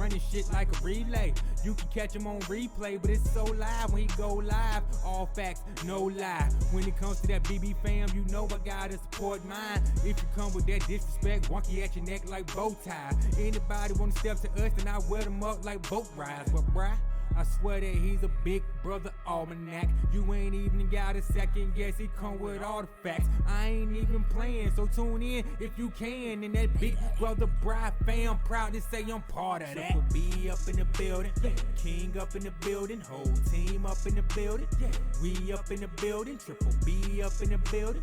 running shit like a relay. You can catch him on replay, but it's so live when he go live. All facts, no lie. When it comes to that BB fam, you know I gotta support mine. If you come with that disrespect, wonky at your neck like bow tie. Anybody wanna step to us, then I wear them up like boat rides. But bruh, I swear that he's a big brother almanac. You ain't even got a second guess, he come with all the facts. I ain't even playing, so tune in if you can. And that big brother bride fam, proud to say I'm part of that. Triple B up in the building, King up in the building, whole team up in the building. We up in the building, Triple B up in the building,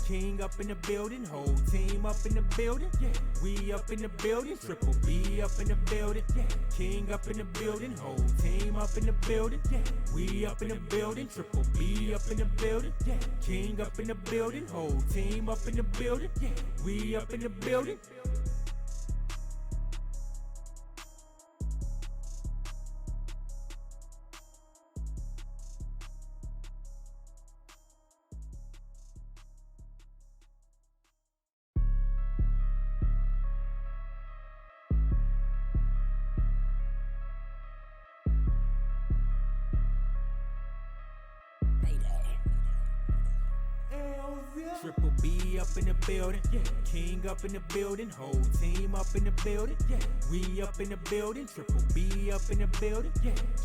King up in the building, whole team up in the building. We up in the building, Triple B up in the building, King up in the building, whole team up in the building. We up in the building, Triple B up in the building, King up in the building, whole team up in the building. We up in the building. Triple B up in the building, King up in the building, whole team up in the building. We up in the building, Triple B up in the building,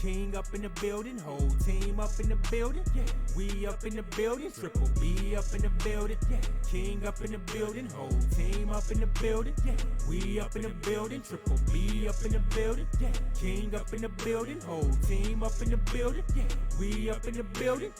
King up in the building, whole team up in the building. We up in the building, Triple B up in the building, King up in the building, whole team up in the building. We up in the building, Triple B up in the building, King up in the building, whole team up in the building. We up in the building.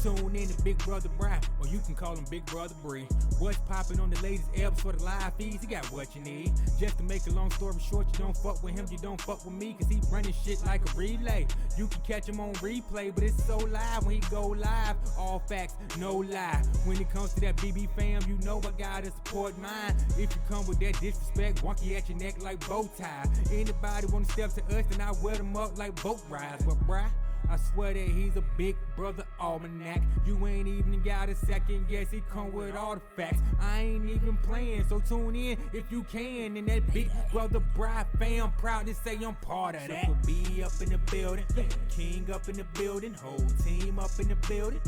Tune in to Big Brother Brian, or you can call him Big Brother Bree. What's poppin' on the latest eps for the live feeds? He got what you need. Just to make a long story short, you don't fuck with him, you don't fuck with me, cause he running shit like a relay. You can catch him on replay, but it's so live when he go live. All facts, no lie. When it comes to that BB fam, you know I gotta support mine. If you come with that disrespect, wonky at your neck like bow tie. Anybody wanna step to us, then I wear them up like boat rides. But bruh, I swear that he's a big brother almanac. You ain't even got a second guess, he come with all the facts. I ain't even playing, so tune in if you can. And that big brother bride fam, proud to say I'm part of that. Triple B up in the building, King up in the building, whole team up in the building.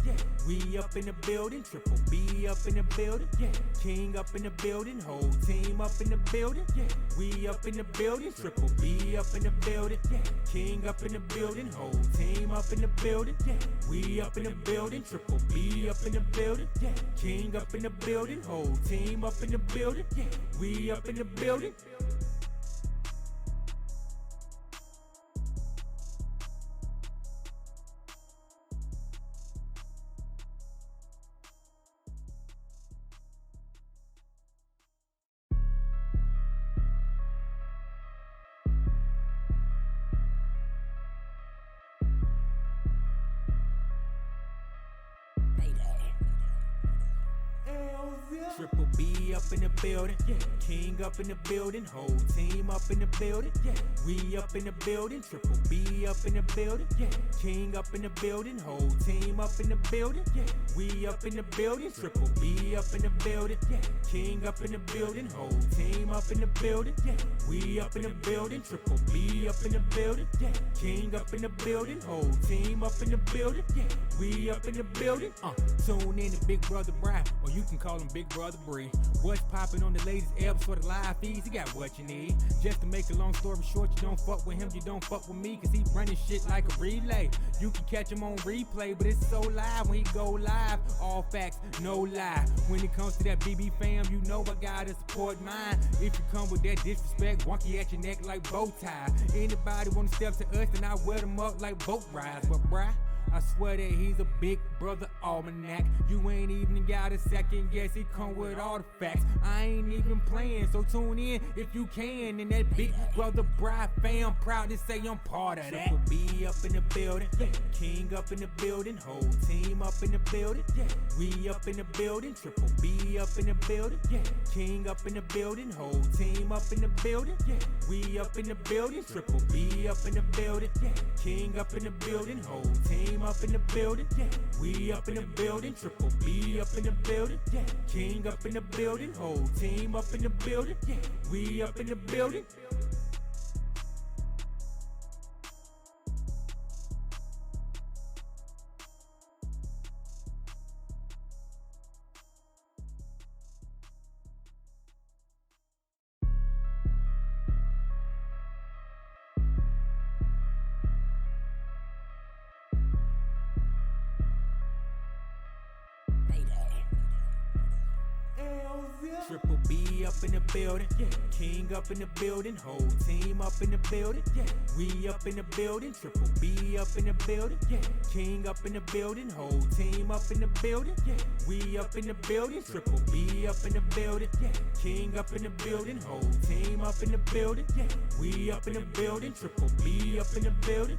We up in the building, Triple B up in the building, King up in the building, whole team up in the building. We up in the building, Triple B up in the building, King up in the building, whole team up in the building. We up in the building, Triple B up in the building, King up in the building, whole team up in the building. We up in the building. Triple B up in the building, King up in the building, whole team up in the building. We up in the building, Triple B up in the building, King up in the building, whole team up in the building. We up in the building, Triple B up in the building, King up in the building, whole team up in the building. We up in the building, Triple B up in the building, King up in the building, whole team up in the building. We up in the building. Tune in to Big Brother Brian, or you can call him Big Brother Bree. What's poppin' on the latest eps for the live feeds? He got what you need. Just to make a long story short, you don't fuck with him, you don't fuck with me, cause he running shit like a relay. You can catch him on replay, but it's so live when he go live. All facts, no lie. When it comes to that BB fam, you know I gotta support mine. If you come with that disrespect, wonky at your neck like bow tie. Anybody wanna step to us, then I wear them up like boat rides. But bruh, I swear that he's a big brother almanac. You ain't even got a second guess, he come with all the facts. I ain't even playing, so tune in if you can. And that big brother bride fam, proud to say I'm part of that. Triple B up in the building, King up in the building, whole team up in the building. We up in the building, Triple B up in the building, King up in the building, whole team up in the building. We up in the building, Triple B up in the building, King up in the building, whole team up in the building. We up in the building, Triple B up in the building, King up in the building, whole team up in the building. We up in the building. Triple B up in the building, King up in the building, whole team up in the building, we up in the building. Triple B up in the building, King up in the building, whole team up in the building, we up in the building. Triple B up in the building, King up in the building, whole team up in the building, we up in the building. Triple B up in the building,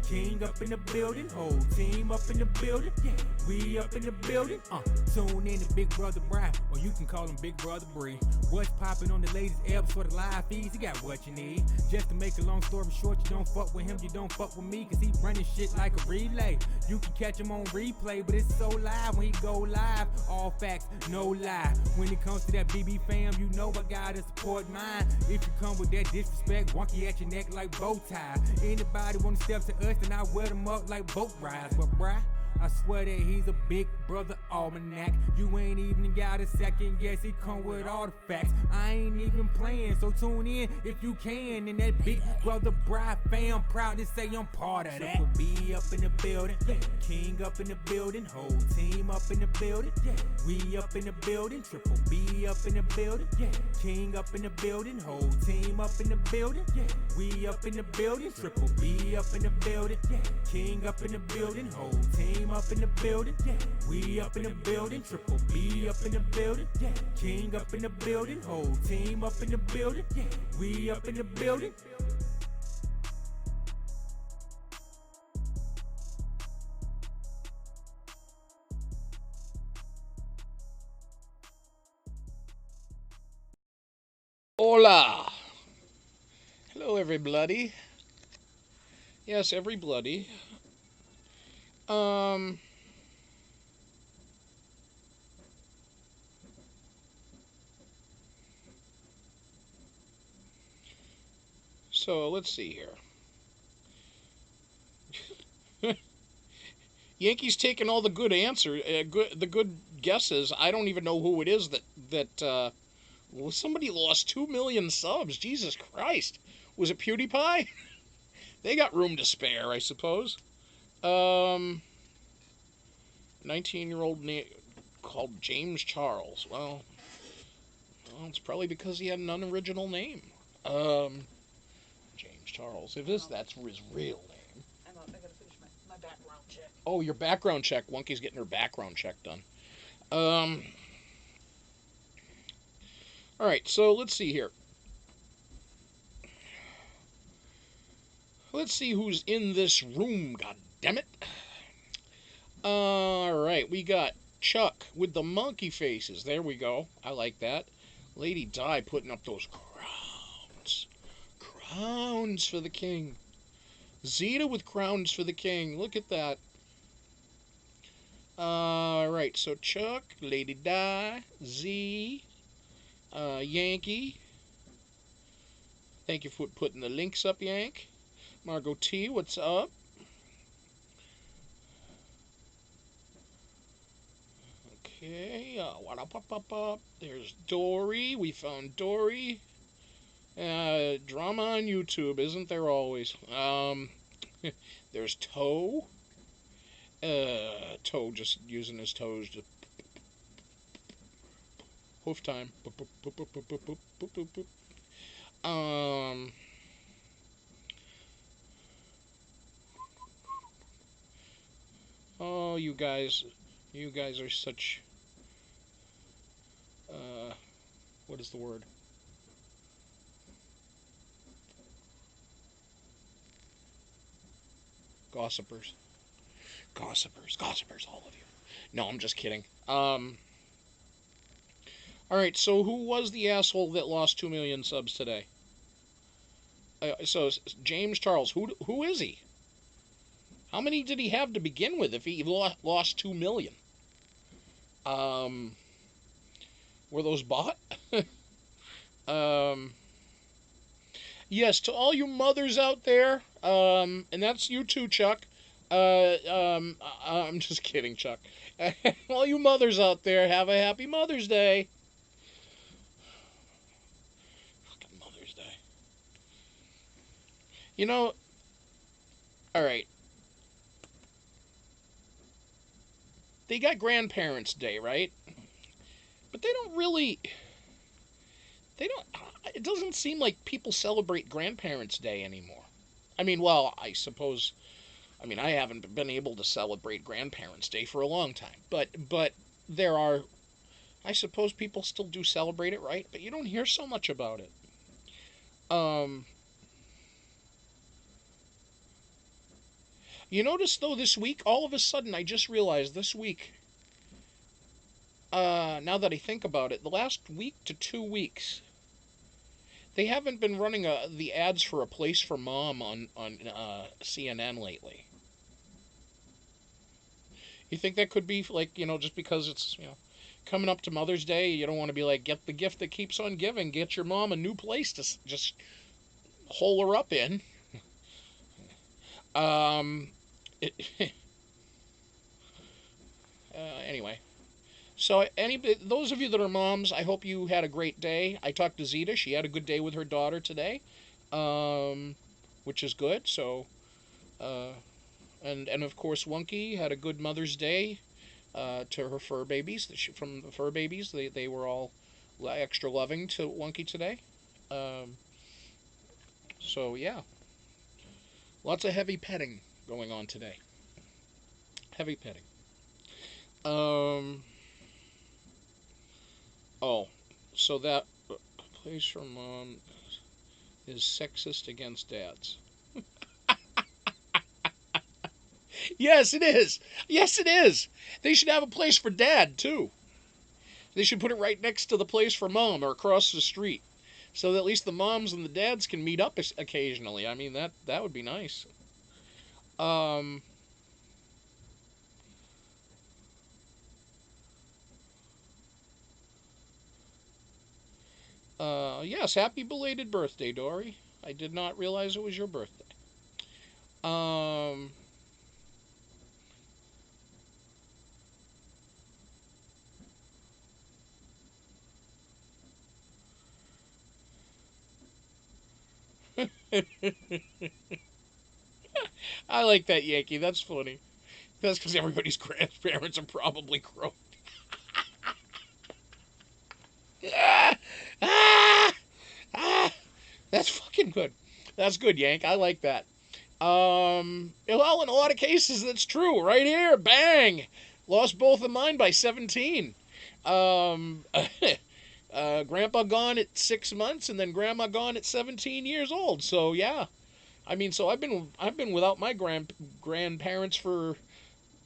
King up in the building, whole team up in the building, we up in the building. Tune in to Big Brother Brian, or you can call him Big Brother Bree. What's poppin' on the latest eps for the live feeds? He got what you need. Just to make a long story short, you don't fuck with him, you don't fuck with me, cause he running shit like a relay. You can catch him on replay, but it's so live when he go live. All facts, no lie. When it comes to that BB fam, you know I gotta support mine. If you come with that disrespect, wonky at your neck like bow ties. Anybody wanna step to us, then I wear them up like boat rides. But bruh, I swear that he's a big brother almanac. You ain't even got a second guess, he come with all the facts. I ain't even playing, so tune in if you can. And that Big Brother Bride fam, proud to say I'm part of that. Triple B up in the building, King up in the building, whole team up in the building, we up in the building. Triple B up in the building, King up in the building, whole team up in the building, we up in the building. Triple B up in the building, King up in the building, whole team up in the building, we up in the building. Triple B up in the building, King up in the building, whole team up in the building, we up in the building. Hola! Hello, everybody. Yes, everybody. So let's see here. Yankees taking all the good answers, the good guesses. I don't even know who it is that well, somebody lost 2 million subs. Jesus Christ. Was it PewDiePie? They got room to spare, I suppose. 19-year-old called James Charles. Well, it's probably because he had an unoriginal name. James Charles. That's his real name. I gotta finish my background check. Oh, your background check. Wonky's getting her background check done. Alright, so let's see here. Let's see who's in this room, goddammit. Alright, we got Chuck with the monkey faces. There we go. I like that. Lady Di putting up those crowns. Crowns for the king. Zeta with crowns for the king. Look at that. Alright, so Chuck, Lady Di, Z, Yankee. Thank you for putting the links up, Yank. Margot T, what's up? Okay, there's Dory. We found Dory. Drama on YouTube, isn't there always? There's Toe. Toe just using his toes to hoof time. Oh, you guys are such, what is the word? Gossipers, all of you. No, I'm just kidding. Alright, so who was the asshole that lost 2 million subs today? So, James Charles, who is he? How many did he have to begin with if he lost 2 million? Were those bought? Yes, to all you mothers out there, and that's you too, Chuck. I'm just kidding, Chuck. All you mothers out there, have a happy Mother's Day. Fucking Mother's Day. You know, alright. They got Grandparents' Day, right? But they don't really... They don't. It doesn't seem like people celebrate Grandparents' Day anymore. I mean, well, I suppose. I mean, I haven't been able to celebrate Grandparents' Day for a long time, but there are. I suppose people still do celebrate it, right? But you don't hear so much about it. Um, you notice though this week, all of a sudden, I just realized this week. Now that I think about it, the last week to 2 weeks, they haven't been running the ads for A Place for Mom on CNN lately. You think that could be like just because it's coming up to Mother's Day, you don't want to be like get the gift that keeps on giving, get your mom a new place to just hole her up in. Um, it, anyway, so those of you that are moms, I hope you had a great day. I talked to Zita; she had a good day with her daughter today, um, which is good. So. Uh, and of course, Wonky had a good Mother's Day to her fur babies. From the fur babies, they were all extra loving to Wonky today. Um, so yeah, lots of heavy petting going on today. Heavy petting. Um, oh, so that place for mom is sexist against dads. Yes, it is. Yes, it is. They should have a place for dad too. They should put it right next to the place for mom or across the street, so that at least the moms and the dads can meet up occasionally. I mean that would be nice. Um, yes, happy belated birthday, Dory. I did not realize it was your birthday. Um, I like that Yankee. That's funny. That's because everybody's grandparents are probably grown. Ah, ah, ah, that's fucking good. That's good, Yank. I like that. Well, in a lot of cases, that's true. Right here, bang, lost both of mine by 17. Um, Grandpa gone at 6 months, and then Grandma gone at 17 years old. So yeah, I mean, so I've been without my grandparents for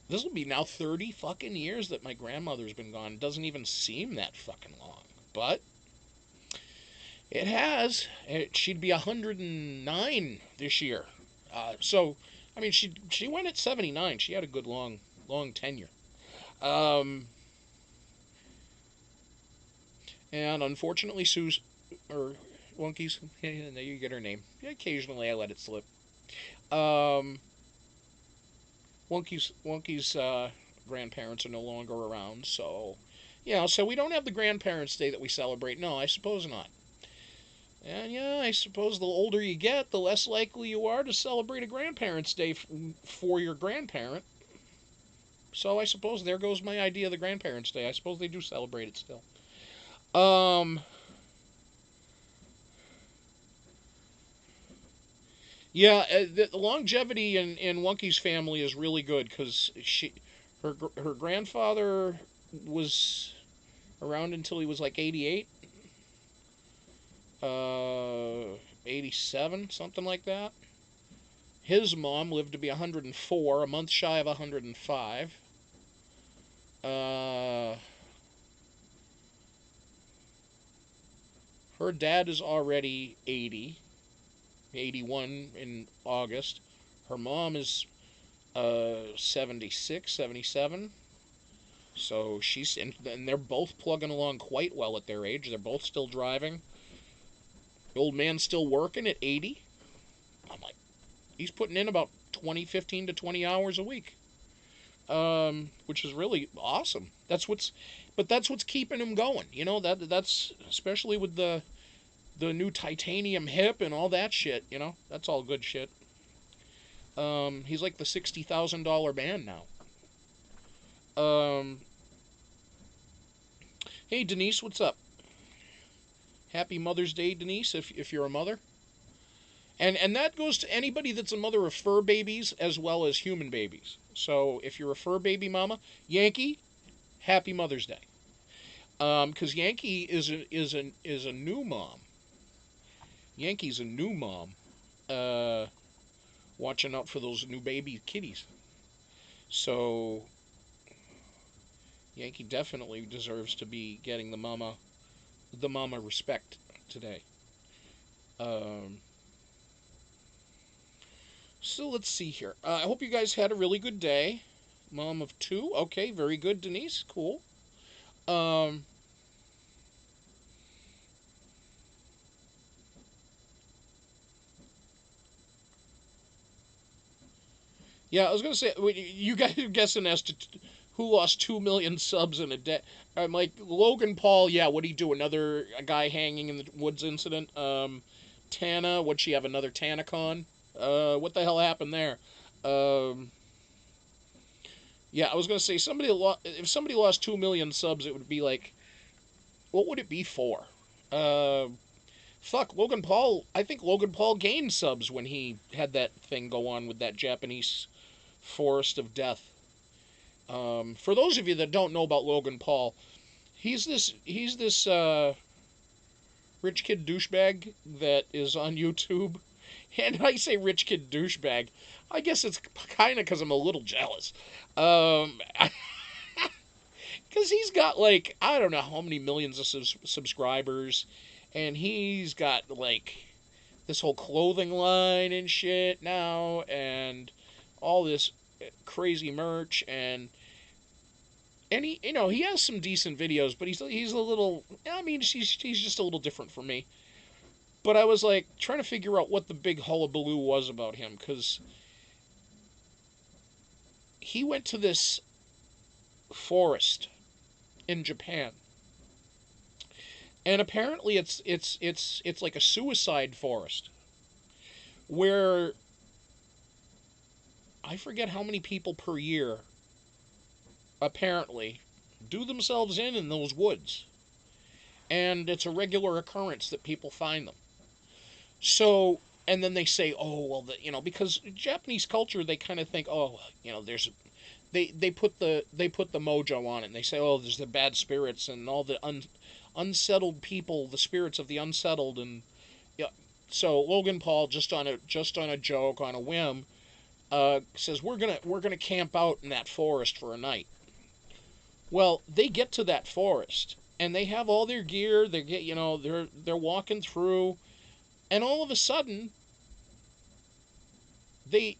this will be now 30 fucking years that my grandmother's been gone. It doesn't even seem that fucking long, but it has. She'd be 109 this year. So, I mean, she went at 79. She had a good long tenure. Um, and unfortunately, Sue's or Wonky's. There you get her name. Occasionally, I let it slip. Um, Wonky's grandparents are no longer around, so so we don't have the Grandparents' Day that we celebrate. No, I suppose not. And yeah, I suppose the older you get, the less likely you are to celebrate a Grandparents' Day for your grandparent. So I suppose there goes my idea of the Grandparents' Day. I suppose they do celebrate it still. Um, yeah, the longevity in Wonky's family is really good because her grandfather was around until he was like 88, 87, something like that. His mom lived to be 104, a month shy of 105. Uh, Her dad is already 80, 81 in August. Her mom is 76, 77. So and they're both plugging along quite well at their age. They're both still driving. The old man's still working at 80. I'm like, he's putting in about 15 to 20 hours a week, which is really awesome. That's what's keeping him going. That's especially with the new titanium hip and all that shit. That's all good shit. He's like the $60,000 man now. Um, hey Denise, what's up? Happy Mother's Day, Denise, if you're a mother. And that goes to anybody that's a mother of fur babies as well as human babies. So if you're a fur baby mama, Yankee, Happy Mother's Day. Because Yankee is a new mom. Yankee's a new mom. Watching out for those new baby kitties. So Yankee definitely deserves to be getting the mama respect today. Um, so let's see here. I hope you guys had a really good day. Mom of two. Okay, very good, Denise. Cool. Um, yeah, I was gonna say you guys are guessing as to who lost 2 million subs in a day. I'm like Logan Paul. Yeah, what'd he do? Another guy hanging in the woods incident. Tana, what'd she have? Another TanaCon? What the hell happened there? Um, yeah, I was gonna say if somebody lost 2 million subs, it would be like, what would it be for? Uh, fuck, Logan Paul. I think Logan Paul gained subs when he had that thing go on with that Japanese forest of death. For those of you that don't know about Logan Paul, he's this rich kid douchebag that is on YouTube. And I say rich kid douchebag. I guess it's kind of because I'm a little jealous. Because he's got like, I don't know how many millions of subscribers. And he's got like this whole clothing line and shit now. And all this crazy merch. And he, he has some decent videos, but he's a little. I mean, he's just a little different from me. But I was like trying to figure out what the big hullabaloo was about him, because he went to this forest in Japan, and apparently it's like a suicide forest where I forget how many people per year apparently do themselves in those woods, and it's a regular occurrence that people find them. So, and then they say, oh well, because Japanese culture, they kind of think, oh, there's they put the mojo on it, and they say, oh, there's the bad spirits and all the unsettled people, the spirits of the unsettled, and yeah. So Logan Paul, just on a joke, on a whim, says we're gonna camp out in that forest for a night. Well, they get to that forest and they have all their gear. They're walking through, and all of a sudden, they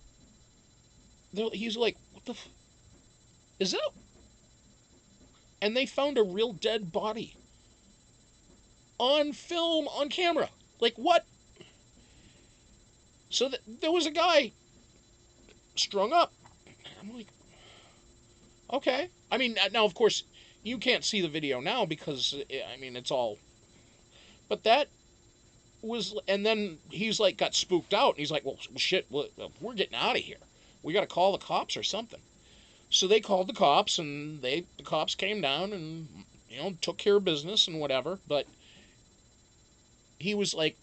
he's like, what the is that? And they found a real dead body on film, on camera. Like, what? So there was a guy strung up. I'm like, okay. I mean, now of course you can't see the video now because I mean it's all. But that was, and then he's like got spooked out, and he's like, well, shit, we're getting out of here. We got to call the cops or something. So they called the cops, and the cops came down and took care of business and whatever. But he was like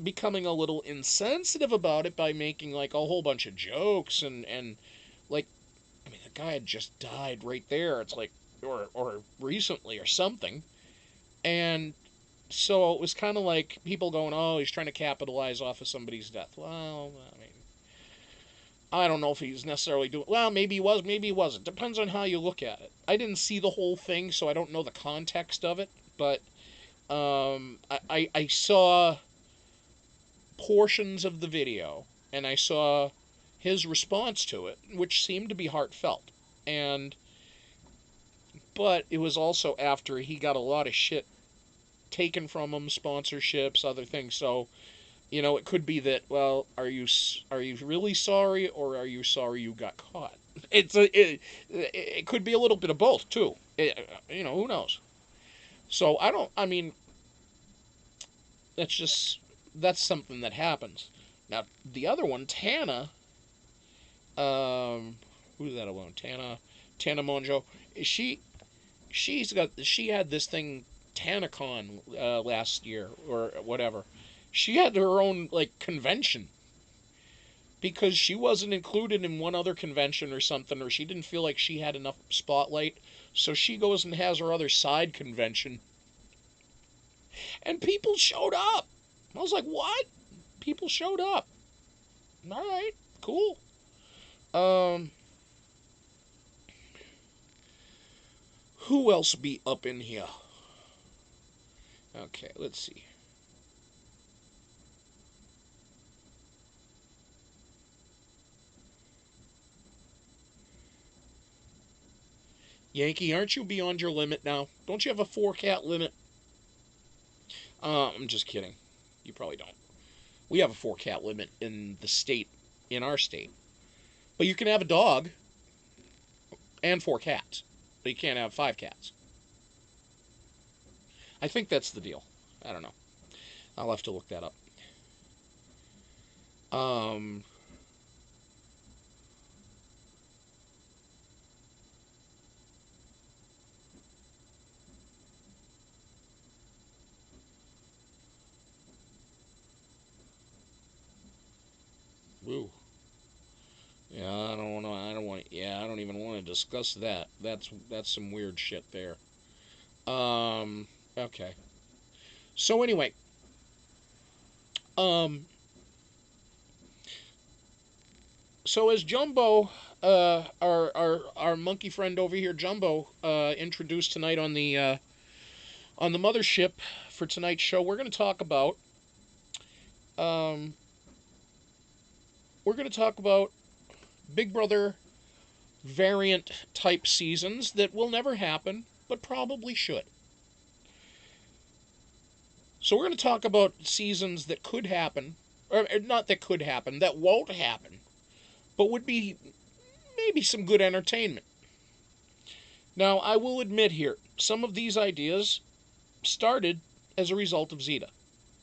becoming a little insensitive about it by making like a whole bunch of jokes and like, I mean, the guy had just died right there. It's like, or recently or something. And so it was kind of like people going, oh, he's trying to capitalize off of somebody's death. Well, I mean, I don't know if he's necessarily doing. Well, maybe he was, maybe he wasn't. Depends on how you look at it. I didn't see the whole thing, so I don't know the context of it. But I saw portions of the video, and I saw his response to it, which seemed to be heartfelt. But it was also after he got a lot of shit taken from him, sponsorships, other things. So, it could be that, well, are you really sorry, or are you sorry you got caught? It could be a little bit of both too. Who knows? So I mean, that's something that happens. Now the other one, Tana, who's that alone? Tana Monjo. She had this thing TanaCon last year or whatever. She had her own like convention because she wasn't included in one other convention or something, or she didn't feel like she had enough spotlight. So she goes and has her other side convention. And people showed up. I was like, what? People showed up. All right, cool. Who else be up in here? Okay, let's see. Yankee, aren't you beyond your limit now? Don't you have a 4-cat limit? I'm just kidding. You probably don't. We have a 4-cat limit in the state, in our state. But you can have a dog and 4 cats. But you can't have 5 cats. I think that's the deal. I don't know. I'll have to look that up. Woo. Yeah, I don't want to. I don't want. Yeah, I don't even want to discuss that. That's some weird shit there. Okay. So anyway, um, so as Jumbo, our monkey friend over here, Jumbo, introduced tonight on the mothership for tonight's show, um, we're gonna talk about Big Brother variant type seasons that will never happen, but probably should. So we're going to talk about seasons that could happen, or not that could happen, that won't happen, but would be maybe some good entertainment. Now, I will admit here, some of these ideas started as a result of Zeta.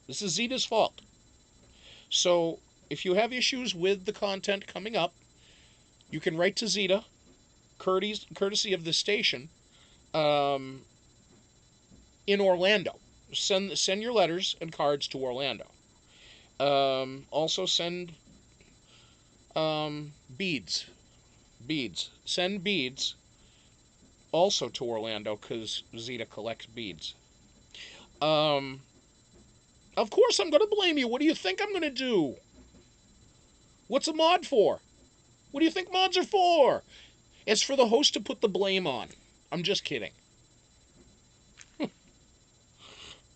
This is Zeta's fault. So, if you have issues with the content coming up, you can write to Zeta, courtesy of the station, um, in Orlando. Send your letters and cards to Orlando. Also send beads. Send beads also to Orlando because Zeta collects beads. Of course I'm going to blame you. What do you think I'm going to do? What's a mod for? What do you think mods are for? It's for the host to put the blame on. I'm just kidding.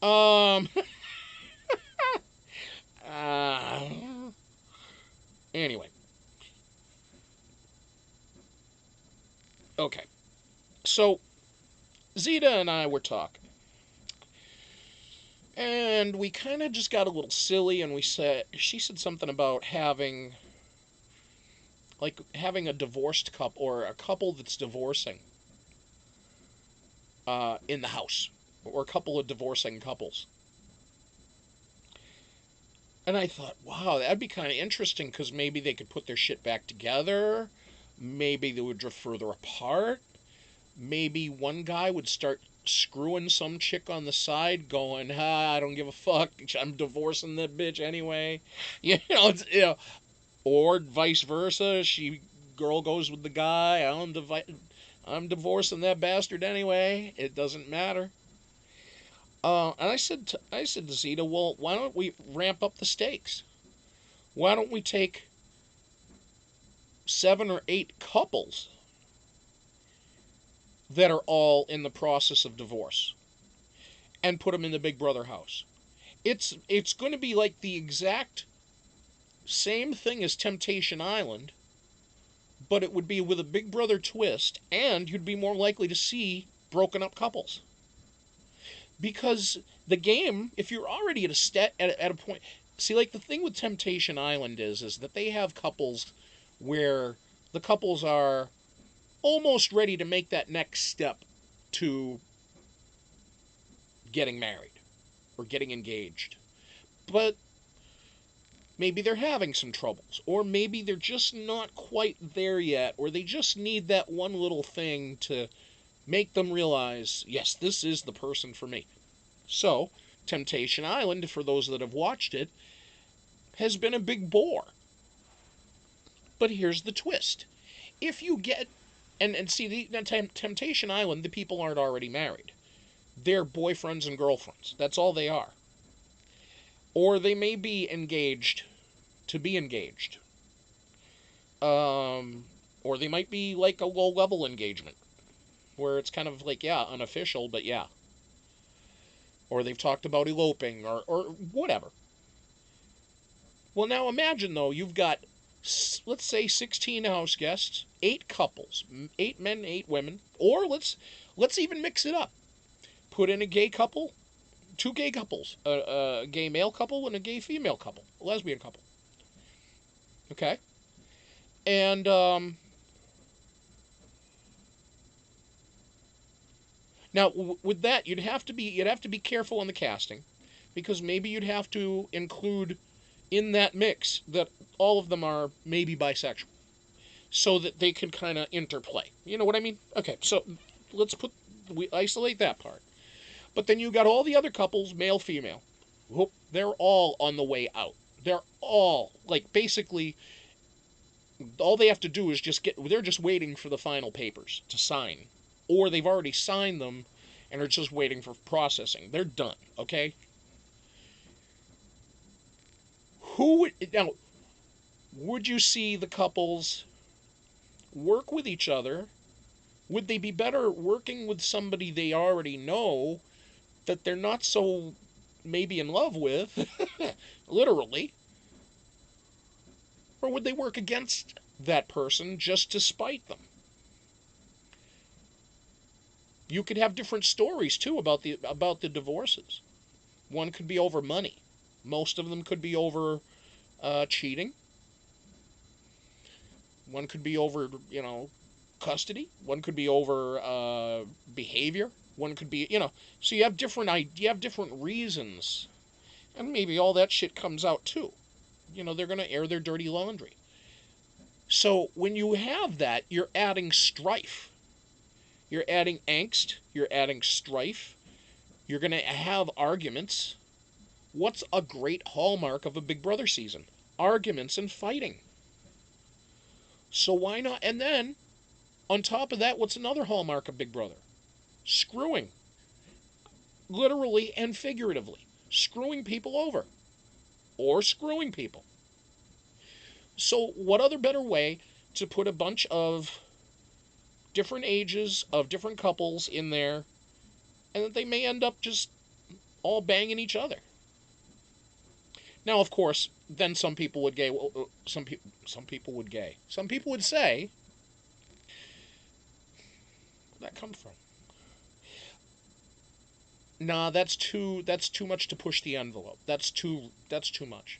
uh, anyway. Okay. So, Zeta and I were talking. And we kind of just got a little silly, and she said something about having a divorced couple, or a couple that's divorcing, in the house, or a couple of divorcing couples. And I thought, wow, that'd be kind of interesting, because maybe they could put their shit back together. Maybe they would drift further apart. Maybe one guy would start screwing some chick on the side, going, I don't give a fuck, I'm divorcing that bitch anyway. Or vice versa, girl goes with the guy, I'm divorcing that bastard anyway, it doesn't matter. And I said to Zeta, well, why don't we ramp up the stakes? Why don't we take 7 or 8 couples that are all in the process of divorce and put them in the Big Brother house? It's going to be like the exact same thing as Temptation Island, but it would be with a Big Brother twist, and you'd be more likely to see broken up couples. Because the game, if you're already at a point, see, like the thing with Temptation Island is that they have couples where the couples are almost ready to make that next step to getting married or getting engaged. But maybe they're having some troubles, or maybe they're just not quite there yet, or they just need that one little thing to make them realize, yes, this is the person for me. So, Temptation Island, for those that have watched it, has been a big bore. But here's the twist. If you get, and see, Temptation Island, the people aren't already married. They're boyfriends and girlfriends. That's all they are. Or they may be engaged to be engaged. Or they might be like a low-level engagement, where it's kind of like, yeah, unofficial, but yeah. Or they've talked about eloping, or whatever. Well, now imagine, though, you've got, let's say, 16 house guests, 8 couples, 8 men, 8 women, or let's even mix it up. Put in a gay couple, 2 gay couples, a gay male couple and a gay female couple, a lesbian couple. Okay? And now with that, you'd have to be careful on the casting, because maybe you'd have to include in that mix that all of them are maybe bisexual, so that they can kind of interplay. You know what I mean? Okay, so we isolate that part. But then you got all the other couples, male, female. They're all on the way out. They're all, like, basically, all they have to do is they're just waiting for the final papers to sign. Or they've already signed them and are just waiting for processing. They're done, okay? Now, would you see the couples work with each other? Would they be better working with somebody they already know that they're not so maybe in love with, literally? Or would they work against that person just to spite them? You could have different stories too about the divorces. One could be over money. Most of them could be over cheating. One could be over, custody. One could be over behavior. One could be, so you have different reasons, and maybe all that shit comes out too. They're gonna air their dirty laundry. So when you have that, you're adding strife. You're adding angst. You're adding strife. You're gonna have arguments. What's a great hallmark of a Big Brother season? Arguments and fighting. So why not? And then, on top of that, what's another hallmark of Big Brother? Screwing. Literally and figuratively. Screwing people over. Or screwing people. So what other better way to put a bunch of different ages of different couples in there, and that they may end up just all banging each other? Now, of course, then some people would say, where'd that come from? Nah, that's too much to push the envelope. That's too much.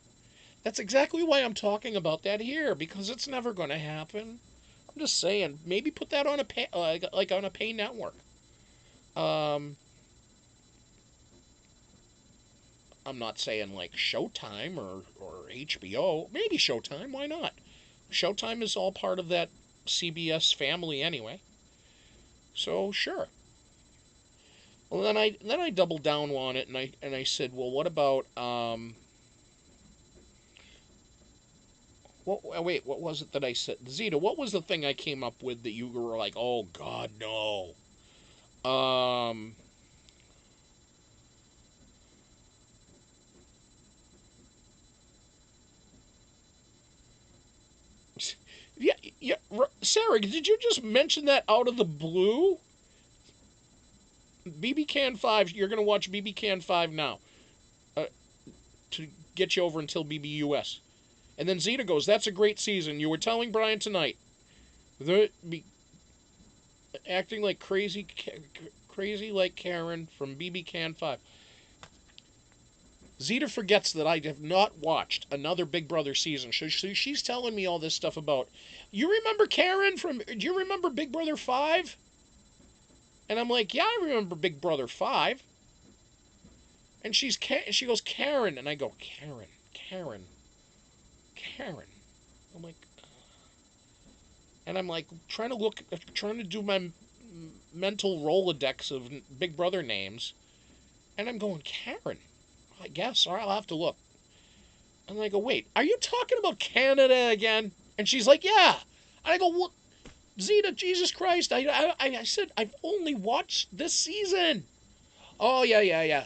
That's exactly why I'm talking about that here, because it's never going to happen. I'm just saying, maybe put that on on a pay network. I'm not saying like Showtime or HBO. Maybe Showtime. Why not? Showtime is all part of that CBS family anyway. So sure. Well, then I doubled down on it, and I said, well, what about what was it that I said? Zeta, what was the thing I came up with that you were like, oh God, no? Yeah, yeah. Sarah, did you just mention that out of the blue? BB Can 5, you're going to watch BB Can 5 now. To get you over until BBUS. And then Zeta goes, that's a great season. You were telling Brian tonight. Acting like crazy like Karen from BB Can 5. Zeta forgets that I have not watched another Big Brother season. So she's telling me all this stuff about, you remember Karen do you remember Big Brother 5? And I'm like, yeah, I remember Big Brother 5. And she goes, Karen. And I go, Karen. I'm like, trying to do my mental Rolodex of Big Brother names. And I'm going, Karen, I guess, or I'll have to look. And I go, wait, are you talking about Canada again? And she's like, yeah. And I go, what? Zeta, Jesus Christ. I said, I've only watched this season. Oh, yeah, yeah, yeah.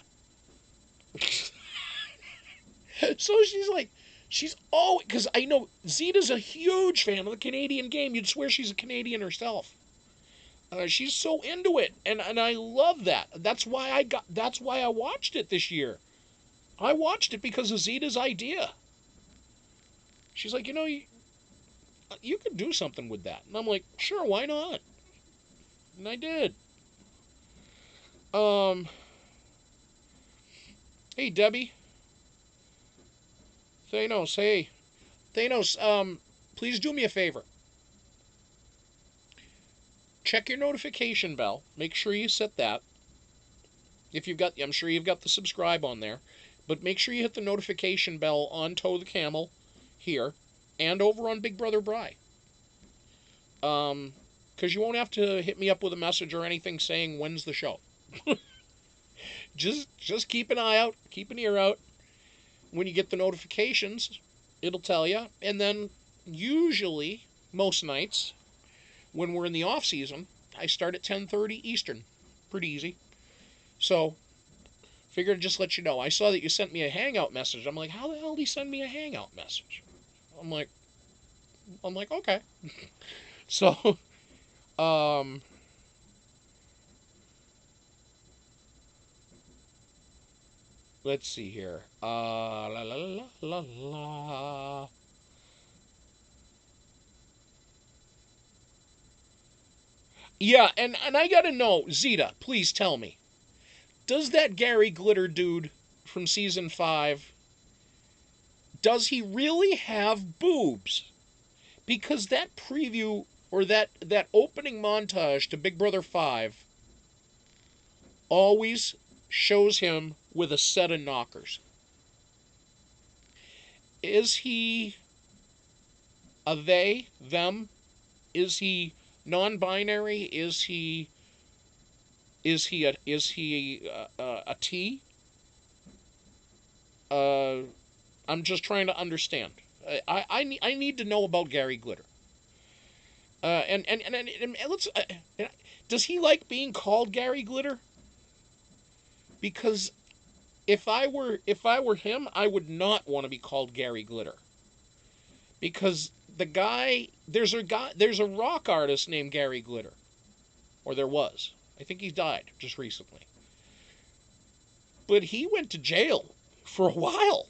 So she's like, because I know Zeta's a huge fan of the Canadian game. You'd swear she's a Canadian herself. She's so into it, and I love that. That's why I watched it this year. I watched it because of Zeta's idea. She's like, you could do something with that. And I'm like, sure, why not? And I did. Um, hey, Debbie. Thanos, hey. Thanos, please do me a favor. Check your notification bell. Make sure you set that. I'm sure you've got the subscribe on there. But make sure you hit the notification bell on Toe the Camel here and over on Big Brother Bry. Because you won't have to hit me up with a message or anything saying when's the show. Just keep an eye out, keep an ear out. When you get the notifications, it'll tell you. And then usually, most nights, when we're in the off season, I start at 10:30 Eastern. Pretty easy. So, figured I'd just let you know. I saw that you sent me a Hangout message. I'm like, how the hell did he send me a Hangout message? I'm like, okay. So, let's see here. La la la la la. Yeah, and I gotta know, Zeta, please tell me. Does that Gary Glitter dude from season 5, does he really have boobs? Because that preview or that opening montage to Big Brother 5 always shows him with a set of knockers. Is he a they, them? Is he non-binary? Is he a T? I'm just trying to understand. I need to know about Gary Glitter. And let's. Does he like being called Gary Glitter? Because if I were him, I would not want to be called Gary Glitter. Because there's a rock artist named Gary Glitter, or there was. I think he died just recently. But he went to jail for a while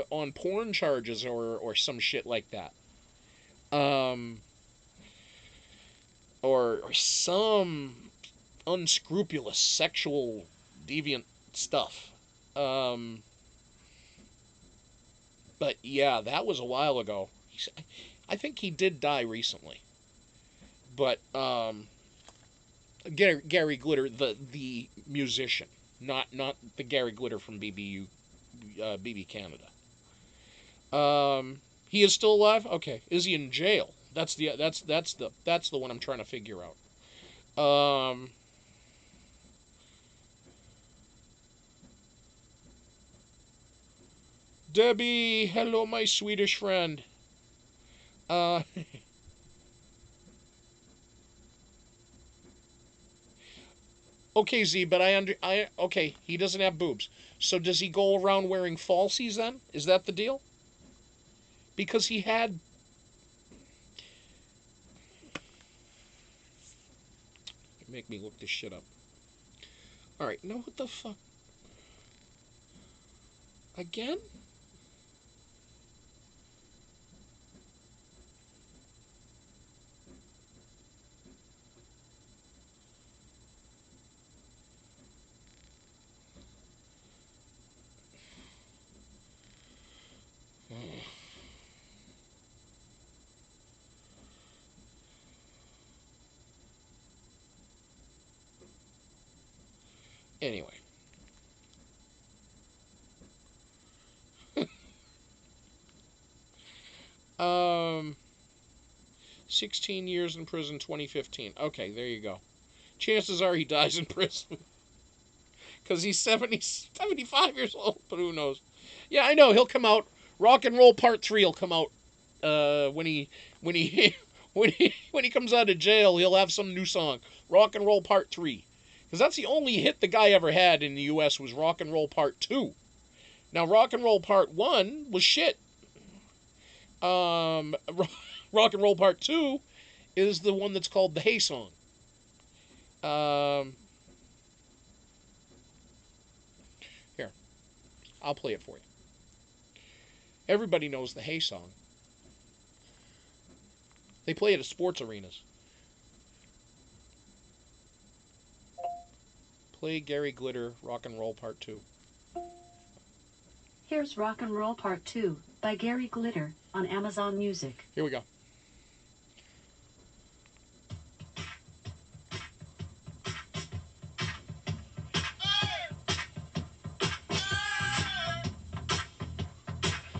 on porn charges or some shit like that. Or some unscrupulous sexual deviant stuff. But yeah, that was a while ago. I think he did die recently. But Gary Glitter, the musician, not the Gary Glitter from BB Canada. He is still alive. Okay, is he in jail? That's the one I'm trying to figure out. Debbie, hello, my Swedish friend. Uh, okay, Z, but okay, he doesn't have boobs. So does he go around wearing falsies then? Is that the deal? Because he had. Make me look this shit up. Alright, no, what the fuck? Again? Anyway. 16 years in prison, 2015. Okay, there you go. Chances are he dies in prison. because he's 75 years old, but who knows? Yeah, I know he'll come out. Rock and Roll Part 3 will come out when he when he comes out of jail. He'll have some new song, Rock and Roll Part 3, because that's the only hit the guy ever had in the U.S. was Rock and Roll Part 2. Now, Rock and Roll Part 1 was shit. Rock and Roll Part 2 is the one that's called the Hey Song. Here, I'll play it for you. Everybody knows the Hey Song. They play it at sports arenas. Play Gary Glitter, Rock and Roll Part 2. Here's Rock and Roll Part 2 by Gary Glitter on Amazon Music. Here we go.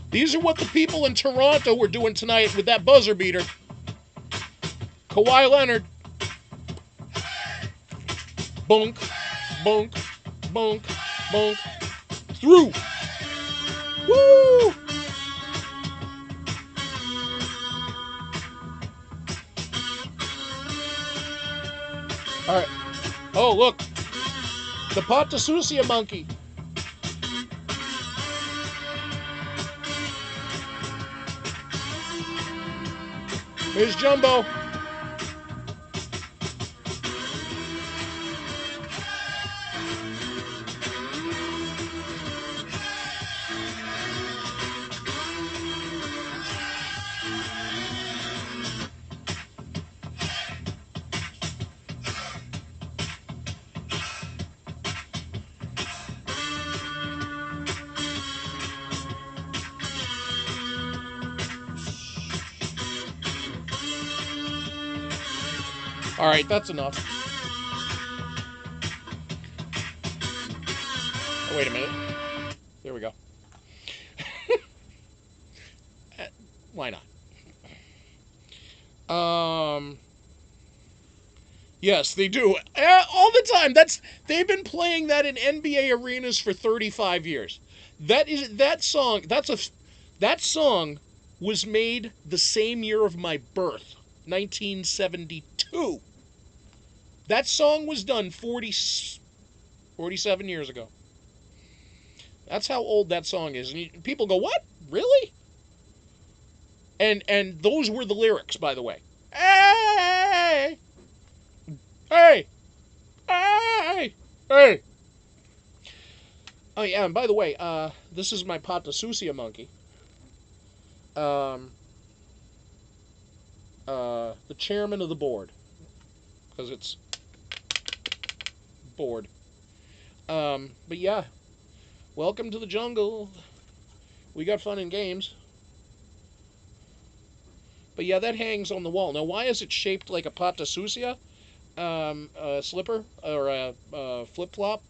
These are what the people in Toronto were doing tonight with that buzzer beater. Kawhi Leonard. Bunk, bunk, bunk, bunk. Through. Woo! All right. Oh, look. The Patasusia monkey. Here's Jumbo. All right, that's enough. Oh, wait a minute. There we go. Why not? Yes, they do. All the time. They've been playing that in NBA arenas for 35 years. That song was made the same year of my birth, 1972. That song was done 47 years ago. That's how old that song is. And people go, "What? Really?" And those were the lyrics, by the way. Hey! Hey! Hey! Hey! Oh yeah, and by the way, this is my Patasusia monkey. The chairman of the board, because it's bored. But yeah, welcome to the jungle. We got fun and games. But yeah, that hangs on the wall. Now, why is it shaped like a Patasusia slipper or a flip-flop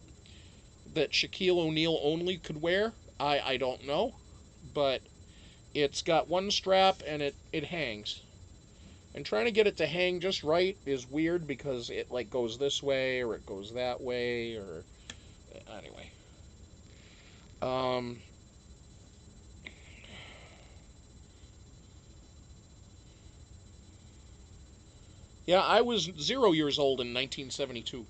that Shaquille O'Neal only could wear? I don't know, but it's got one strap and it hangs. And trying to get it to hang just right is weird because it like goes this way or it goes that way or anyway. Yeah, I was 0 years old in 1972.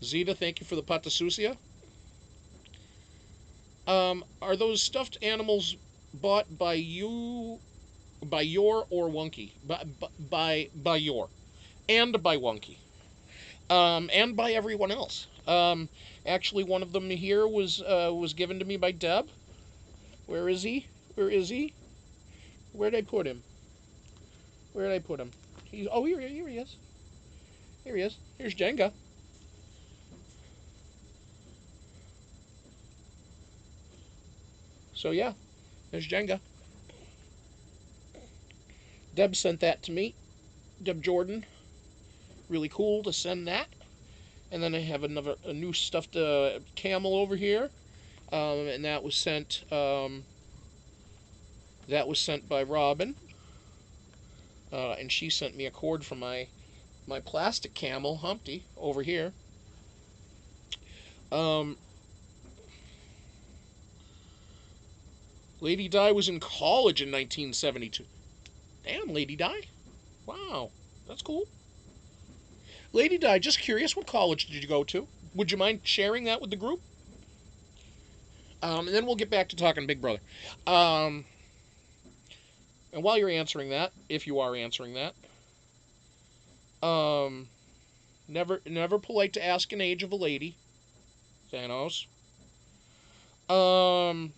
Zeta, thank you for the Patasusia. Are those stuffed animals bought by you, by your or Wonky? By your, and by Wonky, and by everyone else. Actually, one of them here was given to me by Deb. Where is he? Where is he? Where did I put him? Where did I put him? Here he is. Here he is. Here's Jenga. So yeah, there's Jenga. Deb sent that to me. Deb Jordan. Really cool to send that. And then I have a new stuffed camel over here, and that was sent by Robin. And she sent me a cord from my plastic camel, Humpty, over here. Um, Lady Di was in college in 1972. Damn, Lady Di. Wow, that's cool. Lady Di, just curious, what college did you go to? Would you mind sharing that with the group? And then we'll get back to talking Big Brother. Um, and while you're answering that, if you are answering that, um, never polite to ask an age of a lady, Thanos. Um,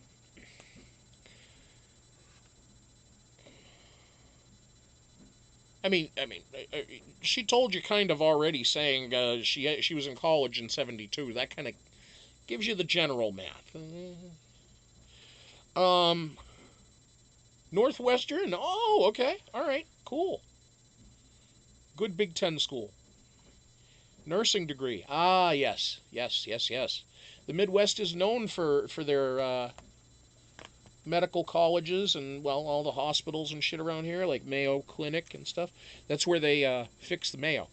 she told you kind of already, saying she was in college in '72. That kind of gives you the general math. Um, Northwestern. Oh, okay, all right, cool. Good Big Ten school. Nursing degree. Ah, yes, yes, yes, yes. The Midwest is known for their medical colleges and, well, all the hospitals and shit around here, like Mayo Clinic and stuff. That's where they fix the Mayo.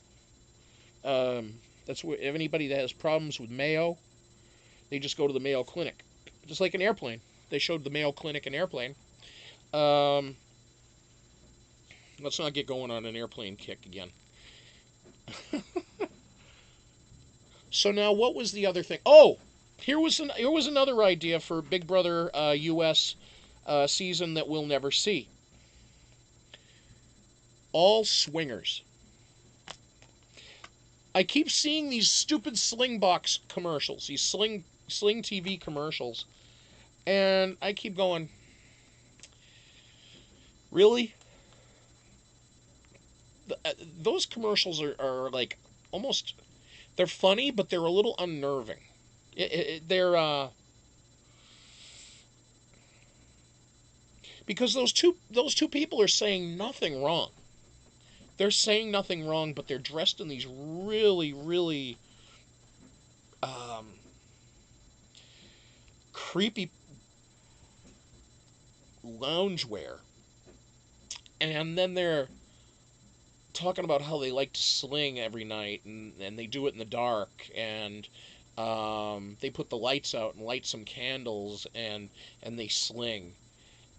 That's where, if anybody that has problems with Mayo, they just go to the Mayo Clinic. Just like an airplane. They showed the Mayo Clinic an airplane. Um, let's not get going on an airplane kick again. So now, what was the other thing? Oh, here was another idea for Big Brother U.S. Season that we'll never see. All swingers. I keep seeing these stupid Sling Box commercials, these Sling TV commercials, and I keep going, really? Those commercials are like almost, they're funny, but they're a little unnerving. They're because those two people are saying nothing wrong. They're saying nothing wrong, but they're dressed in these really, really creepy loungewear. And then they're talking about how they like to sling every night, and they do it in the dark, and they put the lights out and light some candles, and they sling.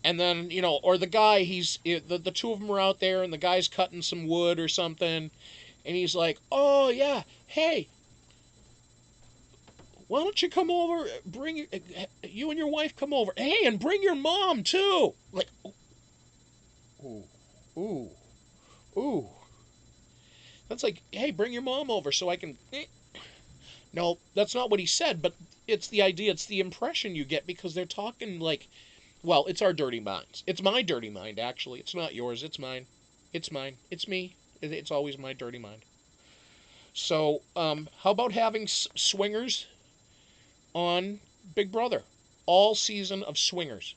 And then, or the guy, the two of them are out there, and the guy's cutting some wood or something, and he's like, oh, yeah, hey, why don't you come over, you and your wife come over. Hey, and bring your mom, too. Like, ooh, ooh, ooh. That's like, hey, bring your mom over so I can... No, that's not what he said, but it's the idea, it's the impression you get, because they're talking like, well, it's our dirty minds. It's my dirty mind, actually. It's not yours, it's mine. It's mine. It's me. It's always my dirty mind. So, how about having swingers on Big Brother? All season of swingers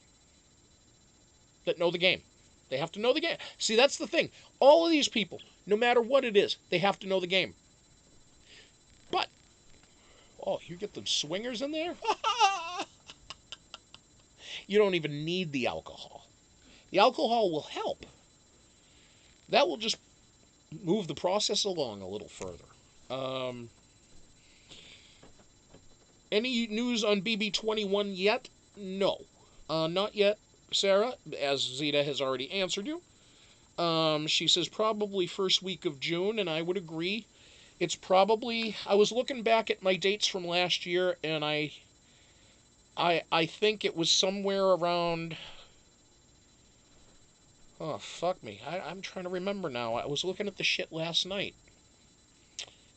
that know the game. They have to know the game. See, that's the thing. All of these people, no matter what it is, they have to know the game. But, oh, you get the swingers in there? You don't even need the alcohol. The alcohol will help. That will just move the process along a little further. Any news on BB21 yet? No. Not yet, Sarah, as Zeta has already answered you. She says probably first week of June, and I would agree. It's probably... I was looking back at my dates from last year, and I think it was somewhere around... Oh, fuck me. I'm trying to remember now. I was looking at the shit last night.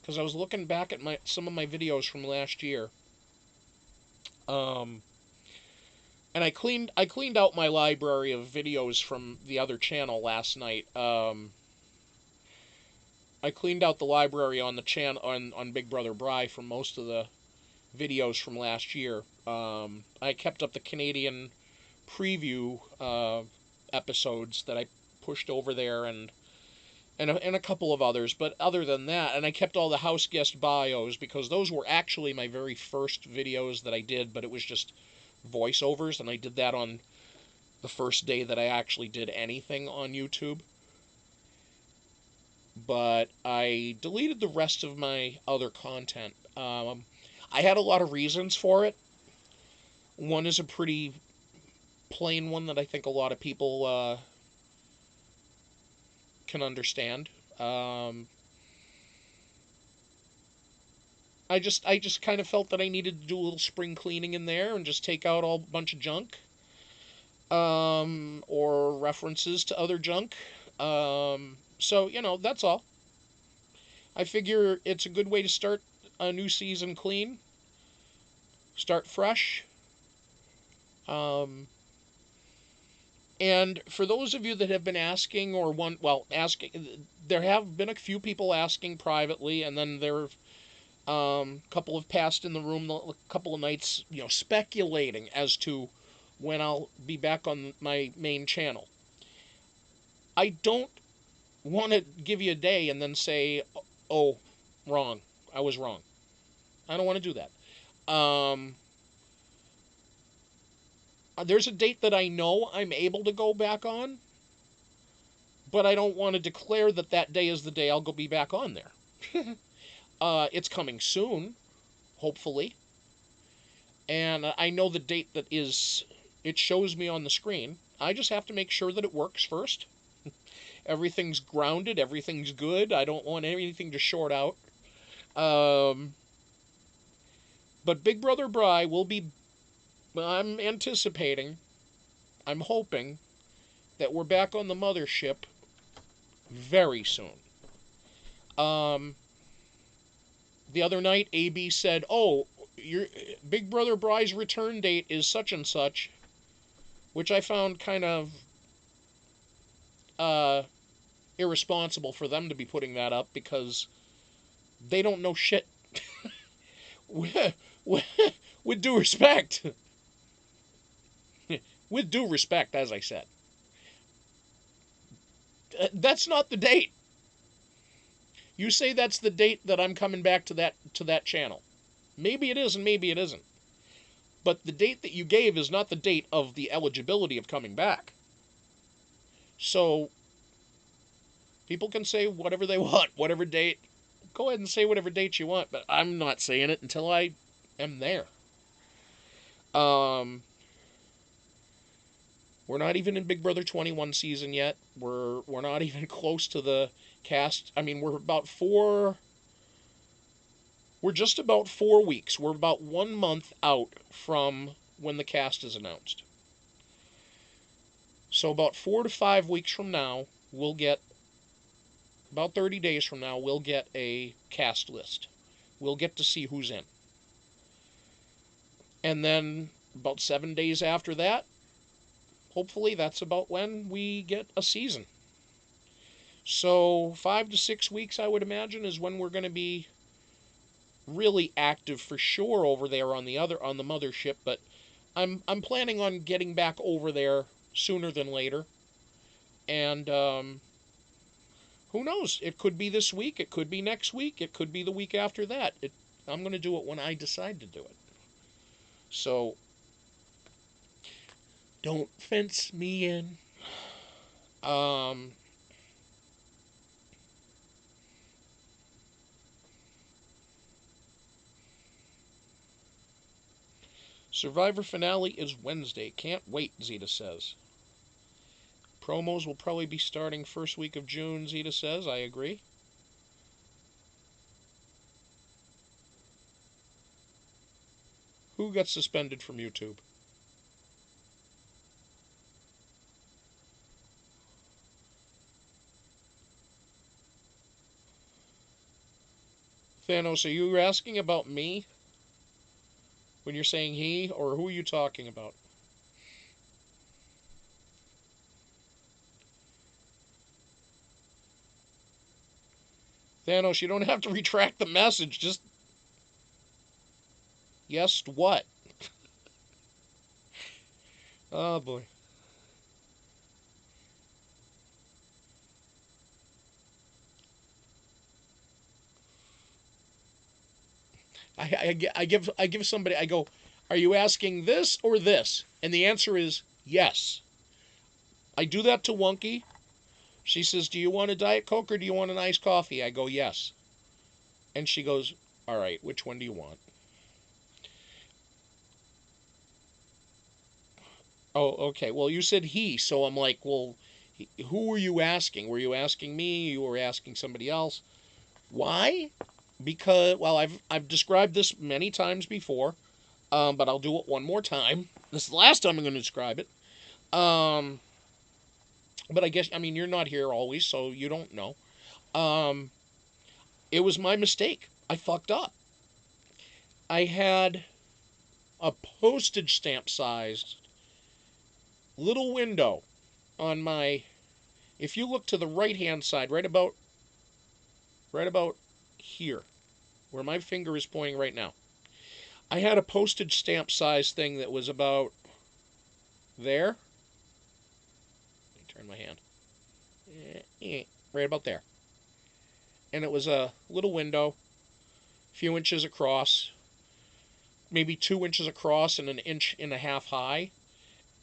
Because I was looking back at some of my videos from last year. And I cleaned out my library of videos from the other channel last night. I cleaned out the library on the channel on Big Brother Bry from most of the videos from last year. I kept up the Canadian preview episodes that I pushed over there, and a couple of others, but other than that, and I kept all the house guest bios, because those were actually my very first videos that I did, but it was just voiceovers, and I did that on the first day that I actually did anything on YouTube. but I deleted the rest of my other content. I had a lot of reasons for it. One is a pretty plain one that I think a lot of people can understand. Um, I just kind of felt that I needed to do a little spring cleaning in there and just take out all bunch of junk, or references to other junk. So that's all. I figure it's a good way to start a new season clean, start fresh. Um, and for those of you that have been asking or asking, there have been a few people asking privately, and then there a couple have passed in the room a couple of nights, speculating as to when I'll be back on my main channel. I don't want to give you a day and then say, oh, wrong. I was wrong. I don't want to do that. There's a date that I know I'm able to go back on, but I don't want to declare that that day is the day I'll be back on there. It's coming soon, hopefully. And I know the date that it shows me on the screen. I just have to make sure that it works first. Everything's grounded, everything's good. I don't want anything to short out. Um, but Big Brother Bry will be, I'm anticipating, I'm hoping that we're back on the mothership very soon. Um, the other night, AB said, "Oh, your Big Brother Bry's return date is such and such," which I found kind of uh, irresponsible for them to be putting that up because they don't know shit. with, with due respect, with due respect, as I said, that's not the date. You say that's the date that I'm coming back to that channel. Maybe it is and maybe it isn't. But the date that you gave is not the date of the eligibility of coming back. So people can say whatever they want, whatever date. Go ahead and say whatever date you want, but I'm not saying it until I am there. We're not even in Big Brother 21 season yet. We're not even close to the cast. I mean, we're just about 4 weeks. We're about 1 month out from when the cast is announced. So about 4 to 5 weeks from now, about 30 days from now, we'll get a cast list. We'll get to see who's in. And then about 7 days after that, hopefully that's about when we get a season. So 5 to 6 weeks, I would imagine, is when we're going to be really active for sure over there on the mothership. But I'm planning on getting back over there sooner than later. And who knows? It could be this week. It could be next week. It could be the week after that. I'm going to do it when I decide to do it. So don't fence me in. Survivor finale is Wednesday. Can't wait, Zeta says. Promos will probably be starting first week of June, Zeta says. I agree. Who got suspended from YouTube? Thanos, are you asking about me when you're saying he, or who are you talking about? Thanos, you don't have to retract the message. Just yes, what? Oh boy. I give somebody, I go, are you asking this or this? And the answer is yes. I do that to Wonky. She says, do you want a Diet Coke or do you want an iced coffee? I go, yes. And she goes, all right, which one do you want? Oh, okay. Well, you said he, so I'm like, well, who were you asking? Were you asking me? You were asking somebody else? Why? Because, well, I've described this many times before, but I'll do it one more time. This is the last time I'm going to describe it. Um, but I guess, I mean, you're not here always, so you don't know. Um, it was my mistake. I fucked up. I had a postage stamp sized little window on my, if you look to the right hand side, right about here, where my finger is pointing right now. I had a postage stamp size thing that was about there. Let me turn my hand. Right about there. And it was a little window, a few inches across, maybe 2 inches across and an inch and a half high.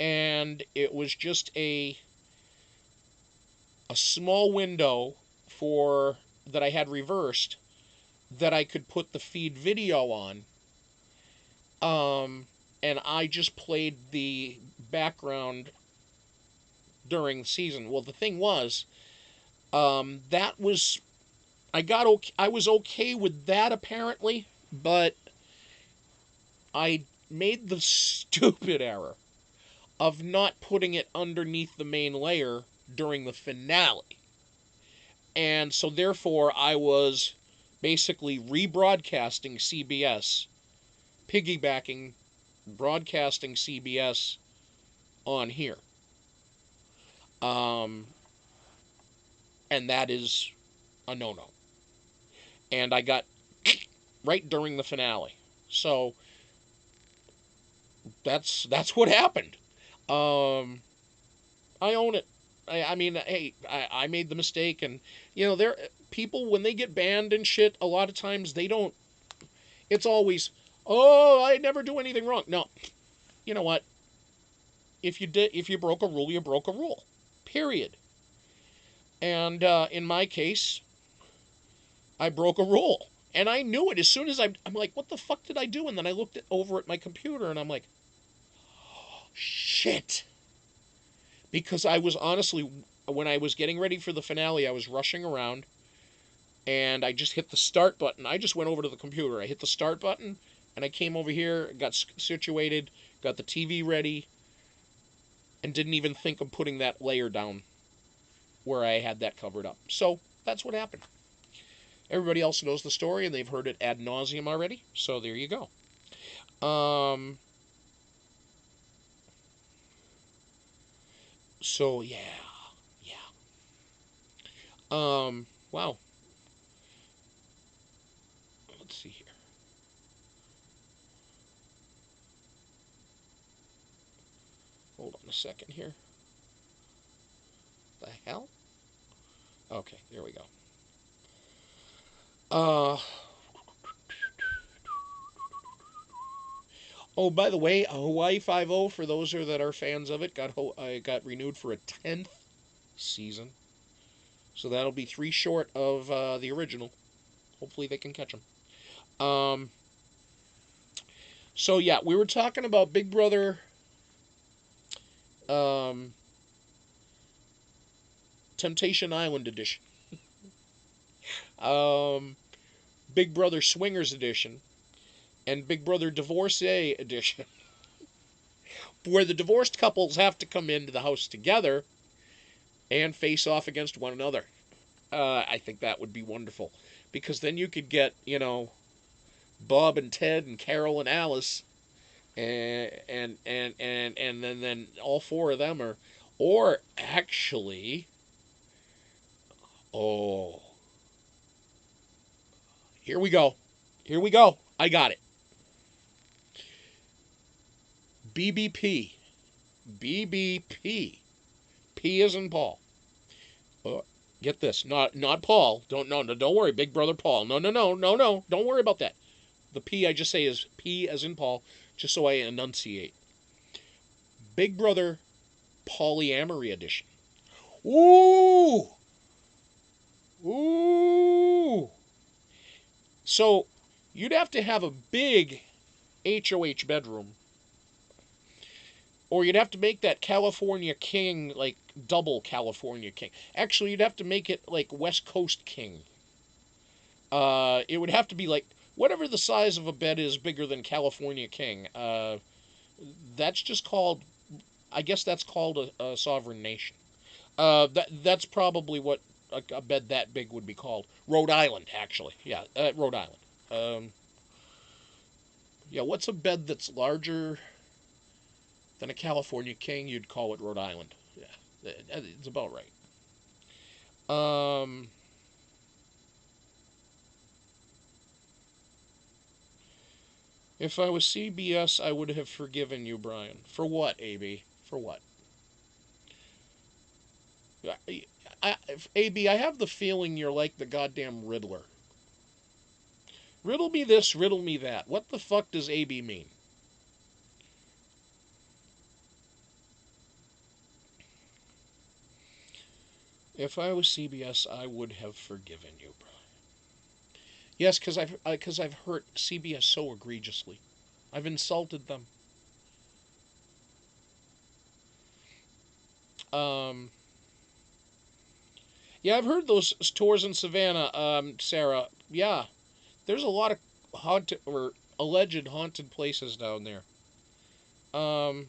And it was just a small window for that I had reversed that I could put the feed video on. And I just played the background during the season. Well, the thing was, that was I was okay with that apparently, but I made the stupid error of not putting it underneath the main layer during the finale. And so therefore I was basically rebroadcasting CBS, piggybacking broadcasting CBS on here. Um, and that is a no-no. And I got right during the finale. So that's what happened. Um, I own it. I mean, hey, I made the mistake, and you know, there people when they get banned and shit, a lot of times they don't. It's always, oh, I never do anything wrong. No, you know what? If you broke a rule, you broke a rule. Period. And in my case, I broke a rule, and I knew it as soon as I'm like, what the fuck did I do? And then I looked over at my computer, and I'm like, oh, shit. Because I was honestly, when I was getting ready for the finale, I was rushing around, and I just hit the start button. I just went over to the computer. I hit the start button, and I came over here, got situated, got the TV ready, and didn't even think of putting that layer down where I had that covered up. So that's what happened. Everybody else knows the story, and they've heard it ad nauseum already. So there you go. So yeah. Wow. Let's see here. Hold on a second here. The hell? Okay, there we go. Oh, by the way, Hawaii Five-0, for those that are fans of it, got renewed for a 10th season. So that'll be 3 short of the original. Hopefully they can catch them. So yeah, we were talking about Big Brother Temptation Island edition. Big Brother Swingers edition. And Big Brother Divorcee edition. Where the divorced couples have to come into the house together and face off against one another. I think that would be wonderful. Because then you could get, you know, Bob and Ted and Carol and Alice, and then all 4 of them are, or actually, oh, here we go, I got it. BBP, BBP, P as in Paul. Get this, not Paul. Don't worry, Big Brother Paul. No, don't worry about that. The P I just say is P as in Paul, just so I enunciate. Big Brother Polyamory Edition. Ooh! Ooh! So, you'd have to have a big HOH bedroom. Or you'd have to make that California King, like, double California King. Actually, you'd have to make it, like, West Coast King. It would have to be, like, whatever the size of a bed is bigger than California King. That's just called, I guess that's called a sovereign nation. That's probably what a bed that big would be called. Rhode Island, actually. Yeah, Rhode Island. Yeah, what's a bed that's larger than a California King? You'd call it Rhode Island. Yeah, it's about right. If I was CBS, I would have forgiven you, Brian. For what, AB? For what? AB, I have the feeling you're like the goddamn Riddler. Riddle me this, riddle me that. What the fuck does AB mean? If I was CBS, I would have forgiven you, Brian. Yes, because I've hurt CBS so egregiously. I've insulted them. Um, yeah, I've heard those tours in Savannah, Sarah. Yeah, there's a lot of haunted or alleged haunted places down there. Um,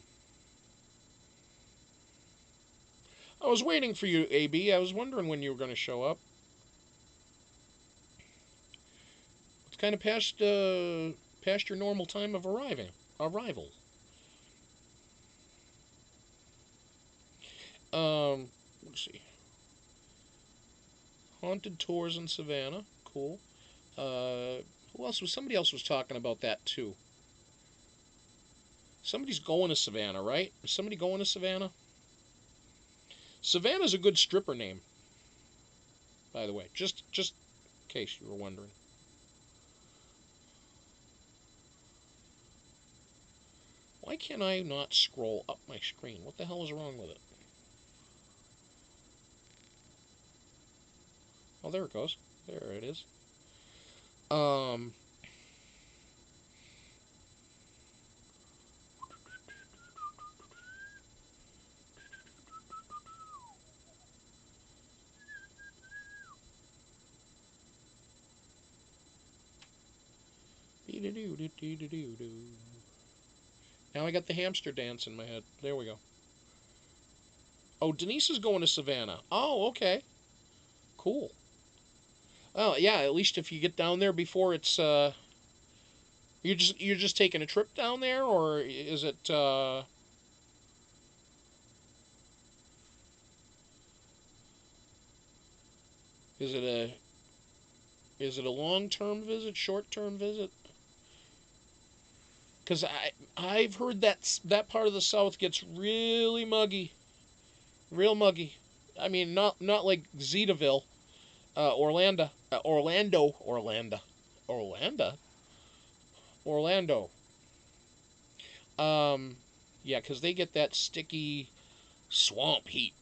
I was waiting for you, AB. I was wondering when you were going to show up. It's kind of past your normal time of arrival. Let's see. Haunted tours in Savannah. Cool. Who else was? Somebody else was talking about that too. Somebody's going to Savannah, right? Is somebody going to Savannah? Savannah's a good stripper name, by the way. Just in case you were wondering. Why can I not scroll up my screen? What the hell is wrong with it? Oh, there it goes. There it is. Um, now I got the hamster dance in my head. There we go. Oh, Denise is going to Savannah. Oh, okay. Cool. Oh, yeah, at least if you get down there before it's you're just taking a trip down there, or is it a long-term visit, short-term visit? Cuz I've heard that part of the South gets really muggy. Real muggy. I mean, not like Zetaville, Orlando. Um, yeah, because they get that sticky swamp heat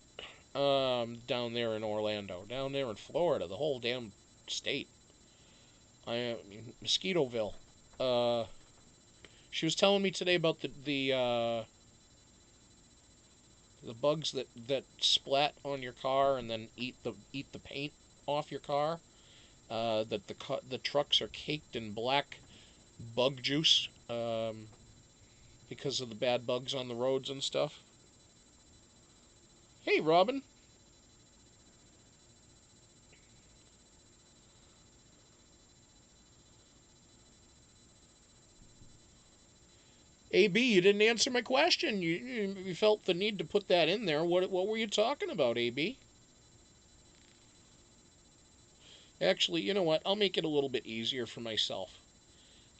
down there in Orlando, down there in Florida, the whole damn state. I mean, Mosquitoville. Uh, she was telling me today about the bugs that splat on your car and then eat the paint off your car. That the trucks are caked in black bug juice because of the bad bugs on the roads and stuff. Hey, Robin. AB, you didn't answer my question. You felt the need to put that in there. What were you talking about, AB? Actually, you know what? I'll make it a little bit easier for myself.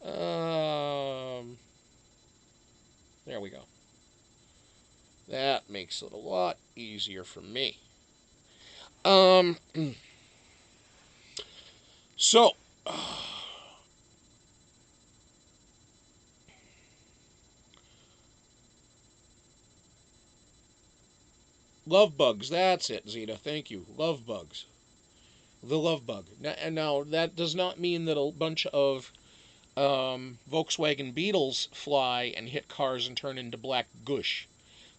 There we go. That makes it a lot easier for me. Um, so, Love bugs. That's it, Zeta. Thank you. Love bugs. The love bug. Now that does not mean that a bunch of Volkswagen Beetles fly and hit cars and turn into black gush.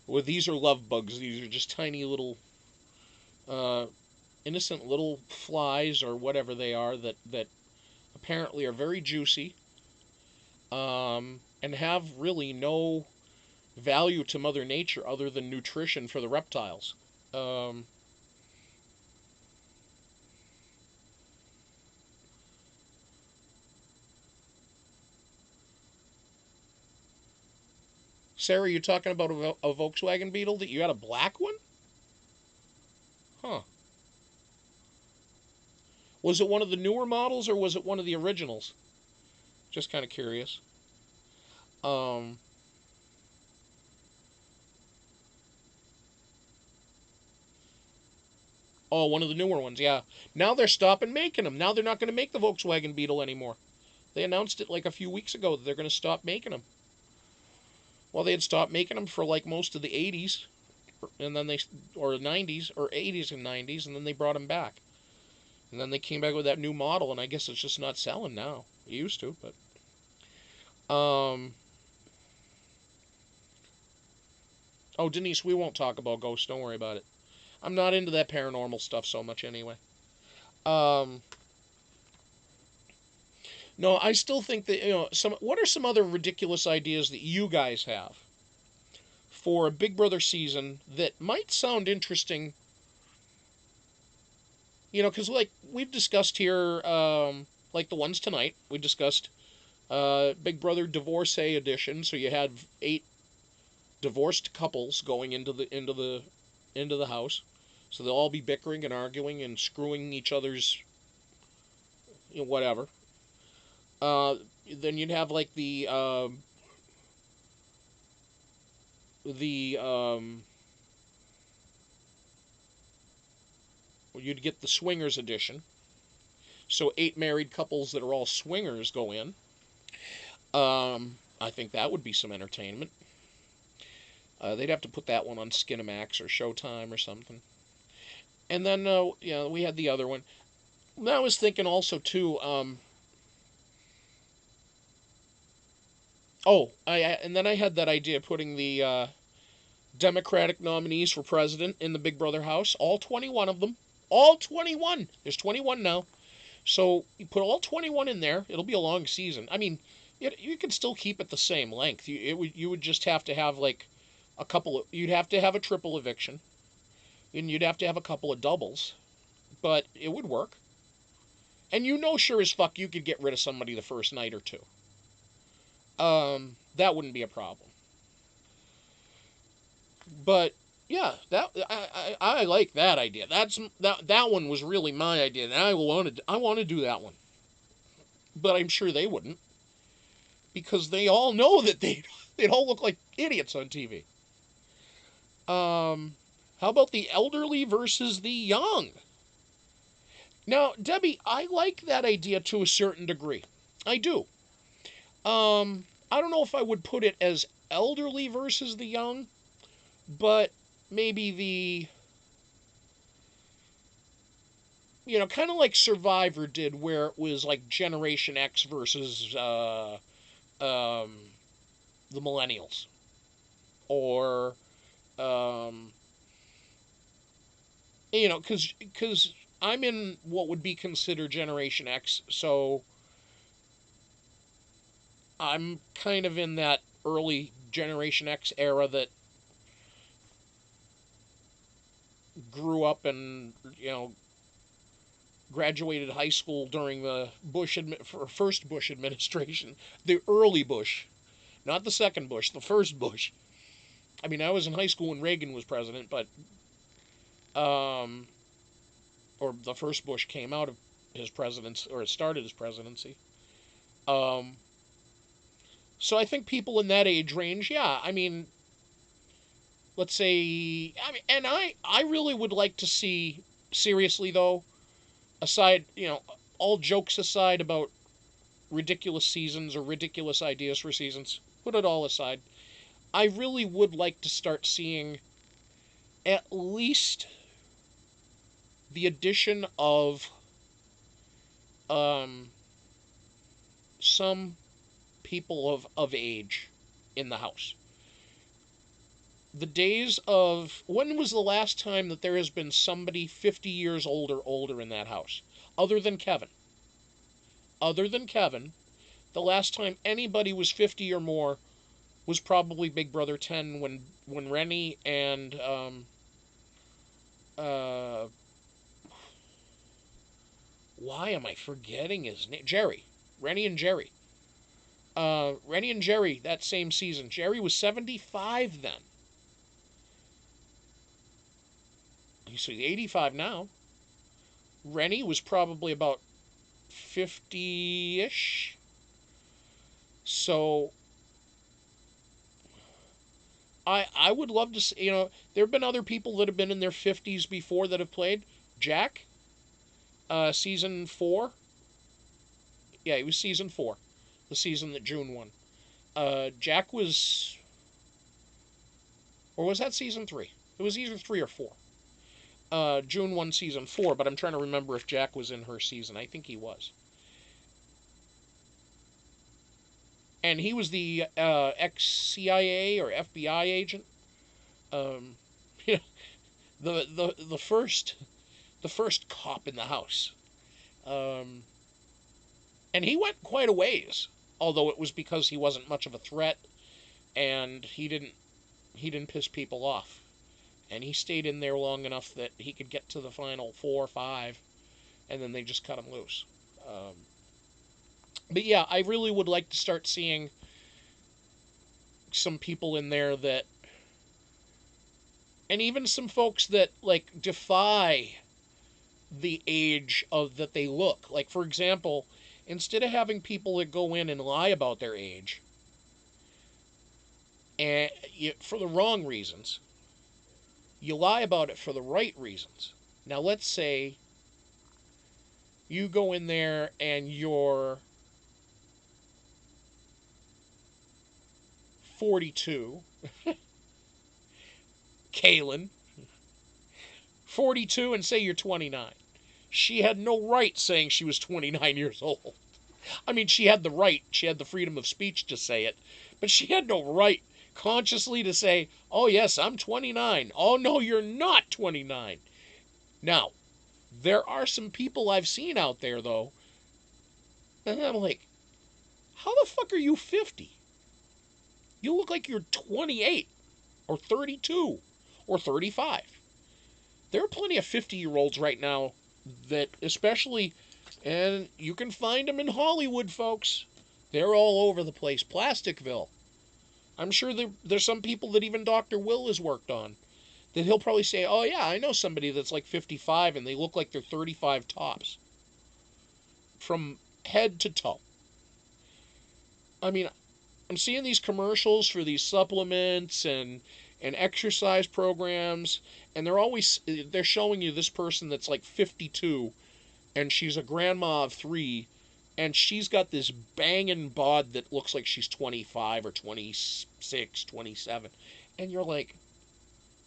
Well, these are love bugs. These are just tiny little, innocent little flies or whatever they are that apparently are very juicy, and have really no value to Mother Nature other than nutrition for the reptiles. Um, Sarah, you talking about a Volkswagen Beetle that you got a black one? Huh. Was it one of the newer models or was it one of the originals? Just kind of curious. Um, oh, one of the newer ones, yeah. Now they're stopping making them. Now they're not going to make the Volkswagen Beetle anymore. They announced it like a few weeks ago that they're going to stop making them. Well, they had stopped making them for like most of the 80s, and then they, or 90s, or 80s and 90s, and then they brought them back. And then they came back with that new model, and I guess it's just not selling now. It used to, but. Oh, Denise, we won't talk about ghosts. Don't worry about it. I'm not into that paranormal stuff so much anyway. Um, no, I still think that, some. What are some other ridiculous ideas that you guys have for a Big Brother season that might sound interesting? Because like we've discussed here, like the ones tonight, we discussed Big Brother Divorcee edition. So you had 8 divorced couples going into the house, so they'll all be bickering and arguing and screwing each other's, whatever. Uh, then you'd have like the you'd get the swingers edition. So 8 married couples that are all swingers go in. I think that would be some entertainment. They'd have to put that one on Skinamax or Showtime or something. And then, we had the other one. I was thinking also too. And then I had that idea of putting the Democratic nominees for president in the Big Brother house. All 21 of them. All 21. There's 21 now. So you put all 21 in there. It'll be a long season. I mean, you can still keep it the same length. You would just have to have like a couple of. You'd have to have a triple eviction, and you'd have to have a couple of doubles, but it would work. And sure as fuck, you could get rid of somebody the first night or two. That wouldn't be a problem. But yeah, I like that idea. That one was really my idea, and I want to do that one. But I'm sure they wouldn't, because they all know that they'd all look like idiots on TV. How about the elderly versus the young? Now, Debbie, I like that idea to a certain degree. I do. I don't know if I would put it as elderly versus the young, but maybe kind of like Survivor did, where it was like Generation X versus the millennials, or because I'm in what would be considered Generation X, so I'm kind of in that early Generation X era that grew up and graduated high school during the first Bush administration, the early Bush, not the second Bush, the first Bush. I mean, I was in high school when Reagan was president, but or the first Bush came out of his presidency, or it started his presidency. So I think people in that age range, yeah, I mean, let's say, and I really would like to see, seriously though, aside, all jokes aside about ridiculous seasons or ridiculous ideas for seasons, put it all aside, I really would like to start seeing at least the addition of um, some people of age in the house. The days of when was the last time that there has been somebody 50 years older in that house, other than Kevin? Other than Kevin, the last time anybody was 50 or more was probably Big Brother 10 when Rennie and uh, why am I forgetting his name? Jerry. Rennie and Jerry. Rennie and Jerry that same season. Jerry was 75 then. He's 85 now. Rennie was probably about 50-ish. So I would love to see, there have been other people that have been in their 50s before that have played. Jack, season 4. Yeah, he was season 4, the season that June won. Jack was, or was that season 3? It was either 3 or 4. June won season 4, but I'm trying to remember if Jack was in her season. I think he was. And he was the ex-CIA or FBI agent. Um, the first cop in the house. Um, and he went quite a ways, although it was because he wasn't much of a threat and he didn't piss people off. And he stayed in there long enough that he could get to the final 4 or 5, and then they just cut him loose. But yeah, I really would like to start seeing some people in there that, and even some folks that like defy the age of that they look. Like, for example, instead of having people that go in and lie about their age, and for the wrong reasons, you lie about it for the right reasons. Now, let's say you go in there and you're 42, Kaylin, 42, and say you're 29. She had no right saying she was 29 years old. I mean, she had the right, she had the freedom of speech to say it, but she had no right consciously to say, oh yes, I'm 29. Oh no, you're not 29. Now, there are some people I've seen out there, though, and I'm like, how the fuck are you 50? You look like you're 28 or 32 or 35. There are plenty of 50-year-olds right now that, especially, and you can find them in Hollywood, folks. They're all over the place. Plasticville. I'm sure there's some people that even Dr. Will has worked on that he'll probably say, oh yeah, I know somebody that's like 55 and they look like they're 35 tops. From head to toe. I mean, I'm seeing these commercials for these supplements and exercise programs, and they're showing you this person that's like 52, and she's a grandma of 3, and she's got this banging bod that looks like she's 25 or 26, 27, and you're like,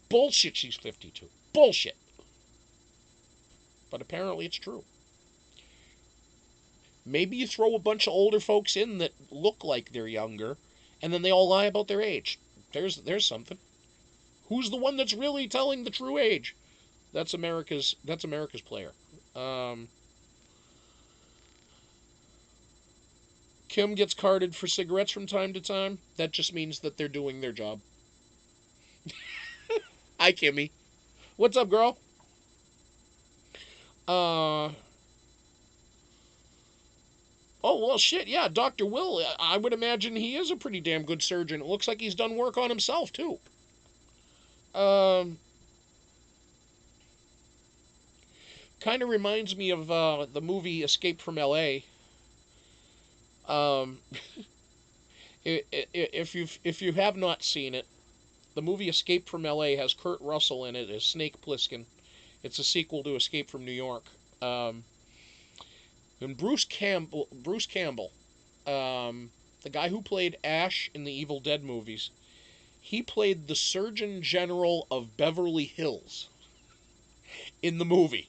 bullshit, she's 52. Bullshit. But apparently it's true. Maybe you throw a bunch of older folks in that look like they're younger, and then they all lie about their age. There's something. Who's the one that's really telling the true age? That's America's player. Kim gets carded for cigarettes from time to time. That just means that they're doing their job. Hi, Kimmy. What's up, girl? Oh, well, shit, yeah, Dr. Will, I would imagine he is a pretty damn good surgeon. It looks like he's done work on himself, too. Kind of reminds me of the movie Escape from L.A. Um, if you have not seen it, the movie Escape from L.A. has Kurt Russell in it as Snake Plissken. It's a sequel to Escape from New York. And Bruce Campbell, the guy who played Ash in the Evil Dead movies, He played the Surgeon General of Beverly Hills in the movie.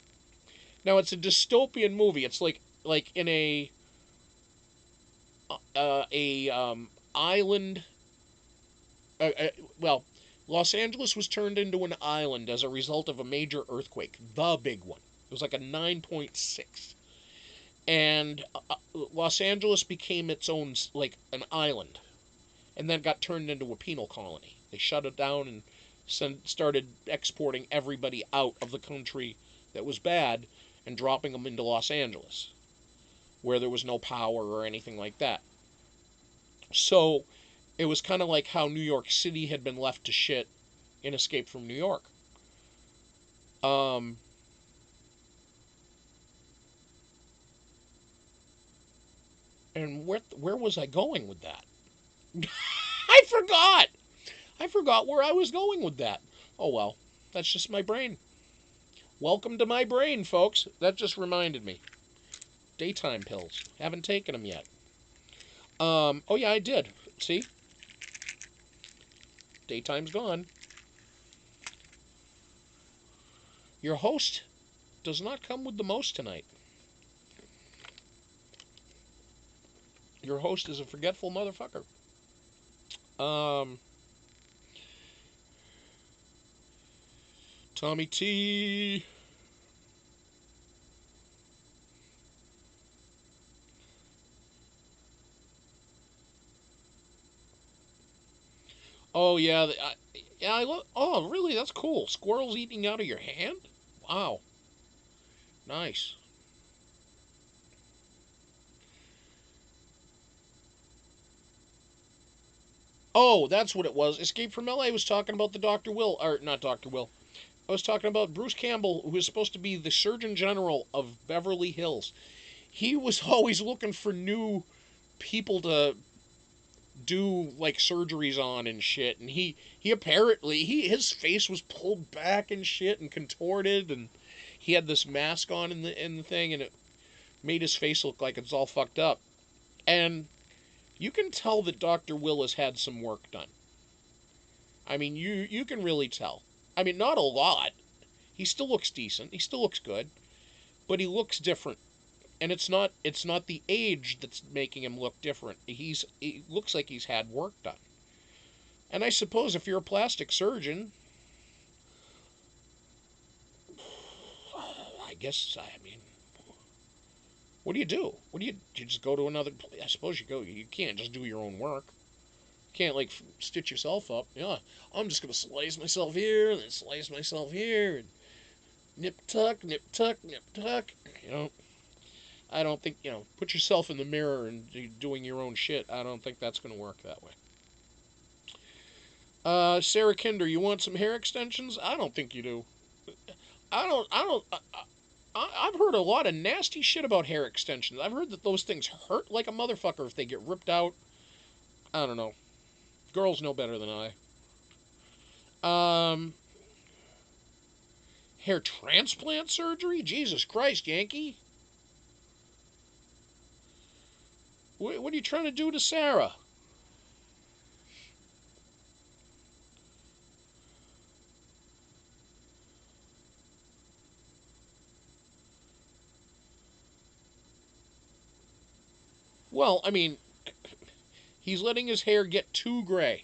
Now it's a dystopian movie. It's like in a island. Well, Los Angeles was turned into an island as a result of a major earthquake, the big one. It was like a 9.6, and Los Angeles became its own, like an island, and then got turned into a penal colony. They shut it down and started exporting everybody out of the country that was bad and dropping them into Los Angeles, where there was no power or anything like that. So it was kind of like how New York City had been left to shit in Escape from New York. Um, and where was I going with that? I forgot. I forgot where I was going with that. Oh well, that's just my brain. Welcome to my brain, folks. That just reminded me. Daytime pills. Haven't taken them yet. Oh yeah, I did. See? Daytime's gone. Your host does not come with the most tonight. Your host is a forgetful motherfucker. Tommy T. Oh yeah, yeah. I look. Oh really? That's cool. Squirrels eating out of your hand? Wow. Nice. Oh, that's what it was. Escape from LA was talking about the Dr. Will, or not Dr. Will. I was talking about Bruce Campbell, who was supposed to be the Surgeon General of Beverly Hills. He was always looking for new people to do like surgeries on and shit, and he apparently his face was pulled back and shit and contorted, and he had this mask on in the thing, and it made his face look like it's all fucked up. And you can tell that Dr. Will has had some work done. I mean, you can really tell. I mean, not a lot. He still looks decent. He still looks good, but he looks different. And it's not the age that's making him look different. He looks like he's had work done. And I suppose if you're a plastic surgeon, I guess, I mean, what do you do? Do you just go to another place? I suppose you can't just do your own work. You can't like stitch yourself up. Yeah, I'm just gonna slice myself here and then slice myself here and nip tuck, nip tuck, nip tuck. You know, I don't think, put yourself in the mirror and doing your own shit. I don't think that's gonna work that way. Sarah Kinder, you want some hair extensions? I don't think you do. I've heard a lot of nasty shit about hair extensions. I've heard that those things hurt like a motherfucker if they get ripped out. I don't know. Girls know better than I. Um, Hair transplant surgery? Jesus Christ, Yankee. What are you trying to do to Sarah? Well, I mean, he's letting his hair get too gray.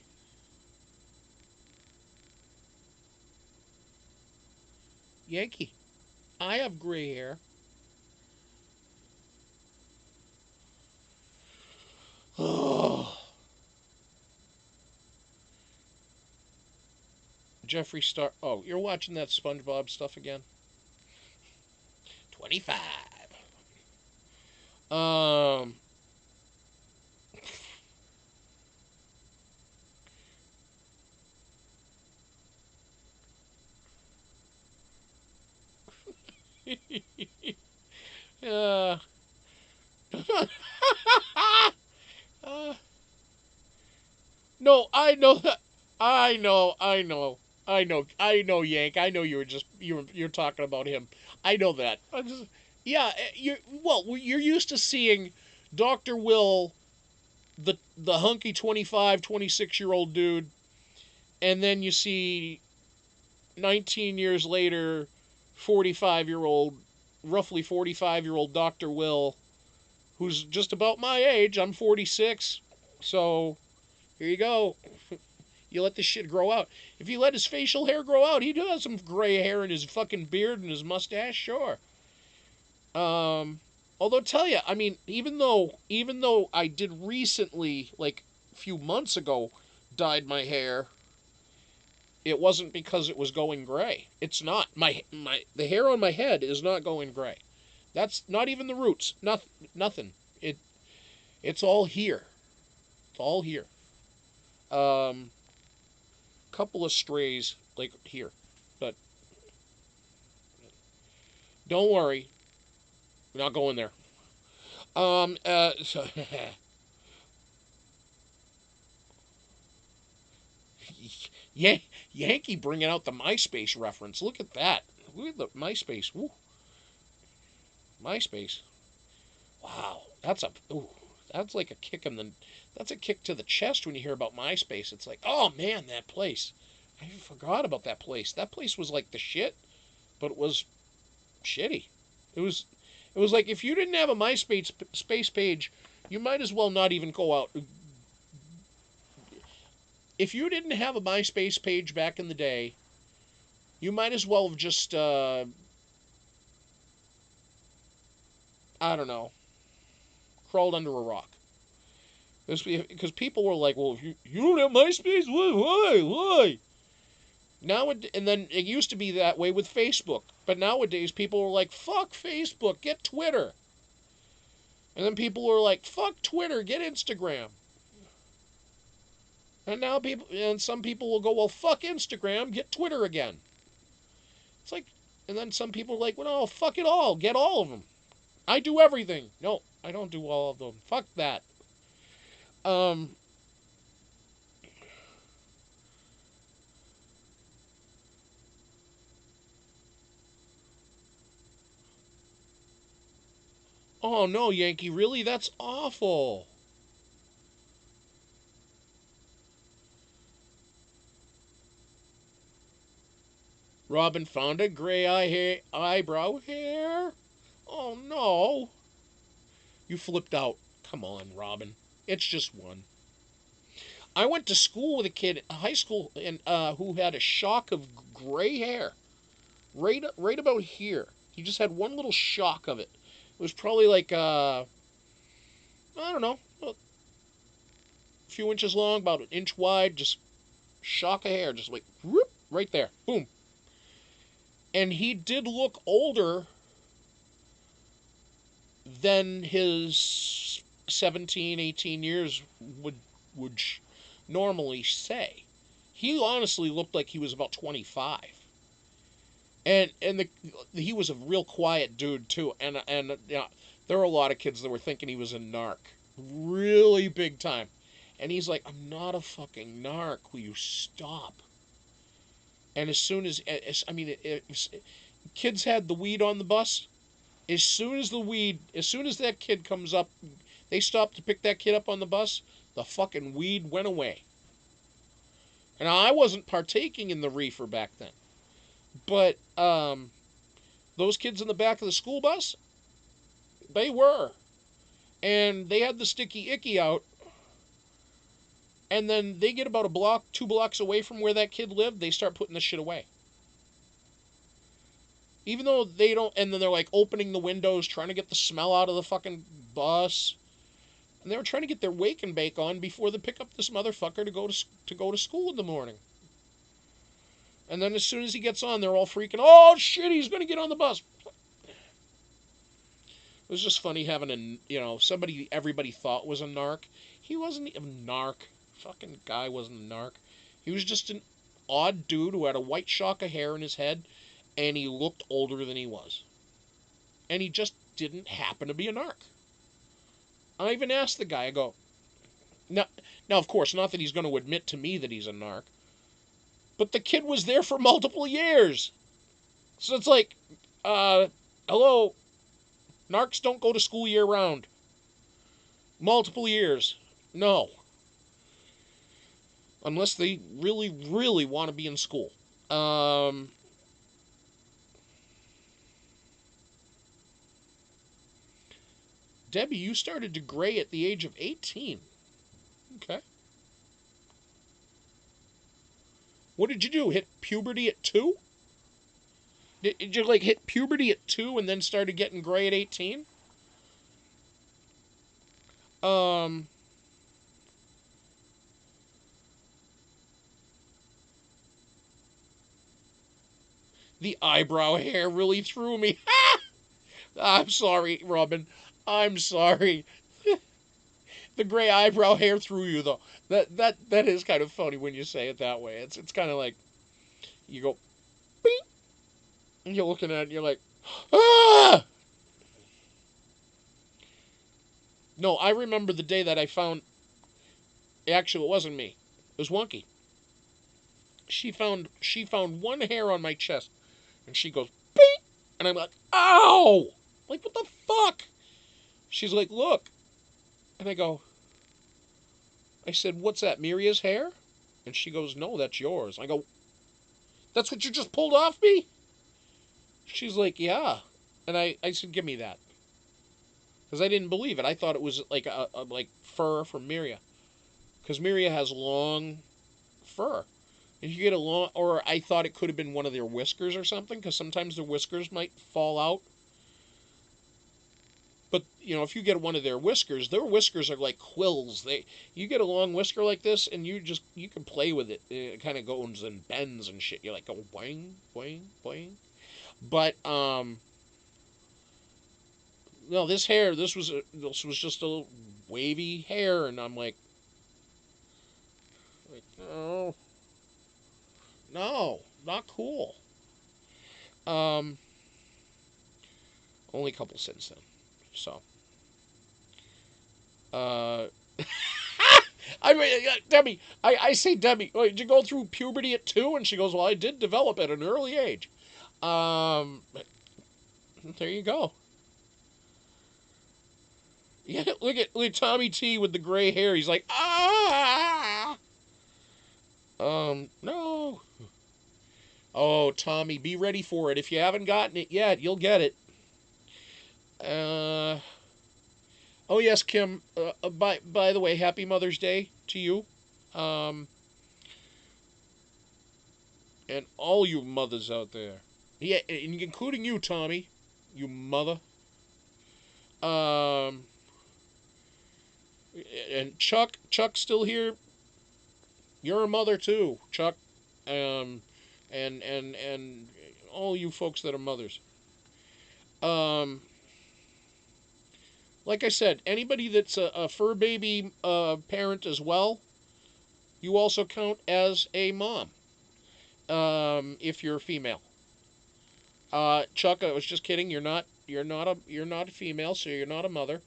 Yankee, I have gray hair. Oh. Jeffree Star. Oh, you're watching that SpongeBob stuff again? 25. Um. uh, uh, no, I know that. I know, Yank. I know you're talking about him. I know that. Yeah, you're used to seeing Dr. Will, the hunky 25, 26-year-old dude, And then you see 19 years later, 45-year-old, roughly 45-year-old Dr. Will, who's just about my age. I'm 46. So, here you go. You let this shit grow out. If you let his facial hair grow out, he does have some gray hair in his fucking beard and his mustache, sure. Although tell you, I mean, even though I did recently, like a few months ago, dyed my hair, it wasn't because it was going gray. It's not. The hair on my head is not going gray. That's not even the roots. Nothing. It's all here. It's all here. Couple of strays like here, but don't worry, we're not going there. So yeah, Yankee bringing out the MySpace reference. Look at that. Look at the MySpace. Woo. MySpace. Wow, that's like a kick in the, that's a kick to the chest when you hear about MySpace. It's like, oh man, that place. I forgot about that place. That place was like the shit, but it was shitty. It was like if you didn't have a MySpace space page, you might as well not even go out. If you didn't have a MySpace page back in the day, you might as well have just I don't know, crawled under a rock. Because people were like, well, if you don't have MySpace, why? Now and then it used to be that way with Facebook, but nowadays people are like, fuck Facebook, get Twitter. And then people are like, fuck Twitter, get Instagram. And some people will go, well, fuck Instagram, get Twitter again. It's like, and then some people are like, well, no, fuck it all, get all of them. I do everything. No, I don't do all of them. Fuck that. Oh no, Yankee, really? That's awful. Robin found a gray eyebrow hair. Oh no. You flipped out. Come on, Robin. It's just one. I went to school with a kid, high school, and who had a shock of gray hair, right about here. He just had one little shock of it. It was probably like I don't know, a few inches long, about an inch wide, just shock of hair, just like whoop, right there, boom. And he did look older than his 17, 18 years would normally say. He honestly looked like he was about 25. He was a real quiet dude too. And you know, there were a lot of kids that were thinking he was a narc, really big time. And he's like, I'm not a fucking narc. Will you stop? And as soon as kids had the weed on the bus. As soon as that kid comes up, they stopped to pick that kid up on the bus. The fucking weed went away. And I wasn't partaking in the reefer back then. But those kids in the back of the school bus, they were. And they had the sticky icky out. And then they get about a block, 2 blocks away from where that kid lived, they start putting the shit away. Even though they don't, and then they're like opening the windows, trying to get the smell out of the fucking bus. And they were trying to get their wake and bake on before they pick up this motherfucker to go to school in the morning. And then as soon as he gets on, they're all freaking, oh shit, he's going to get on the bus. It was just funny having somebody everybody thought was a narc. He wasn't a narc. Fucking guy wasn't a narc. He was just an odd dude who had a white shock of hair in his head, and he looked older than he was. And he just didn't happen to be a narc. I even asked the guy, I go, now of course, not that he's going to admit to me that he's a narc, but the kid was there for multiple years. So it's like, hello, narcs don't go to school year round. Multiple years. No. unless they really, really want to be in school. Um, Debbie, you started to gray at the age of 18. Okay. What did you do? Hit puberty at 2? Did you like hit puberty at 2 and then started getting gray at 18? Um, the eyebrow hair really threw me. I'm sorry, Robin. I'm sorry. The gray eyebrow hair threw you though. That is kind of funny when you say it that way. It's kind of like you go, bing, and you're looking at it and you're like, ah. No, I remember the day that I found. Actually, it wasn't me. It was Wonky. She found one hair on my chest, and she goes, bing, and I'm like, ow, like what the fuck? She's like, look, and I said, what's that, Miria's hair? And she goes, no, that's yours. I go, that's what you just pulled off me? She's like, yeah. And I said, give me that. Because I didn't believe it. I thought it was like a like fur from Miria. Because Miria has long fur. If you get a long, or I thought it could have been one of their whiskers or something, because sometimes their whiskers might fall out. But if you get one of their whiskers are like quills. You get a long whisker like this, and you can play with it. It kind of goes and bends and shit. You're like, go boing, boing, boing. But no, this was just a wavy hair, and I'm like no, no, not cool. Um, only a couple since then. So, uh, I mean, Debbie, I say, Debbie, wait, did you go through puberty at 2? And she goes, well, I did develop at an early age. Um, there you go. Yeah, look at Tommy T with the gray hair. He's like, ah. No. Oh, Tommy, be ready for it. If you haven't gotten it yet, you'll get it. Uh, oh yes, Kim. By the way, Happy Mother's Day to you, um, and all you mothers out there. Yeah, including you, Tommy, you mother. Um, and Chuck's still here. You're a mother too, Chuck. Um, and all you folks that are mothers. Um, like I said, anybody that's a fur baby parent as well, you also count as a mom. If you're a female. Chuck, I was just kidding. You're not a female, so you're not a mother.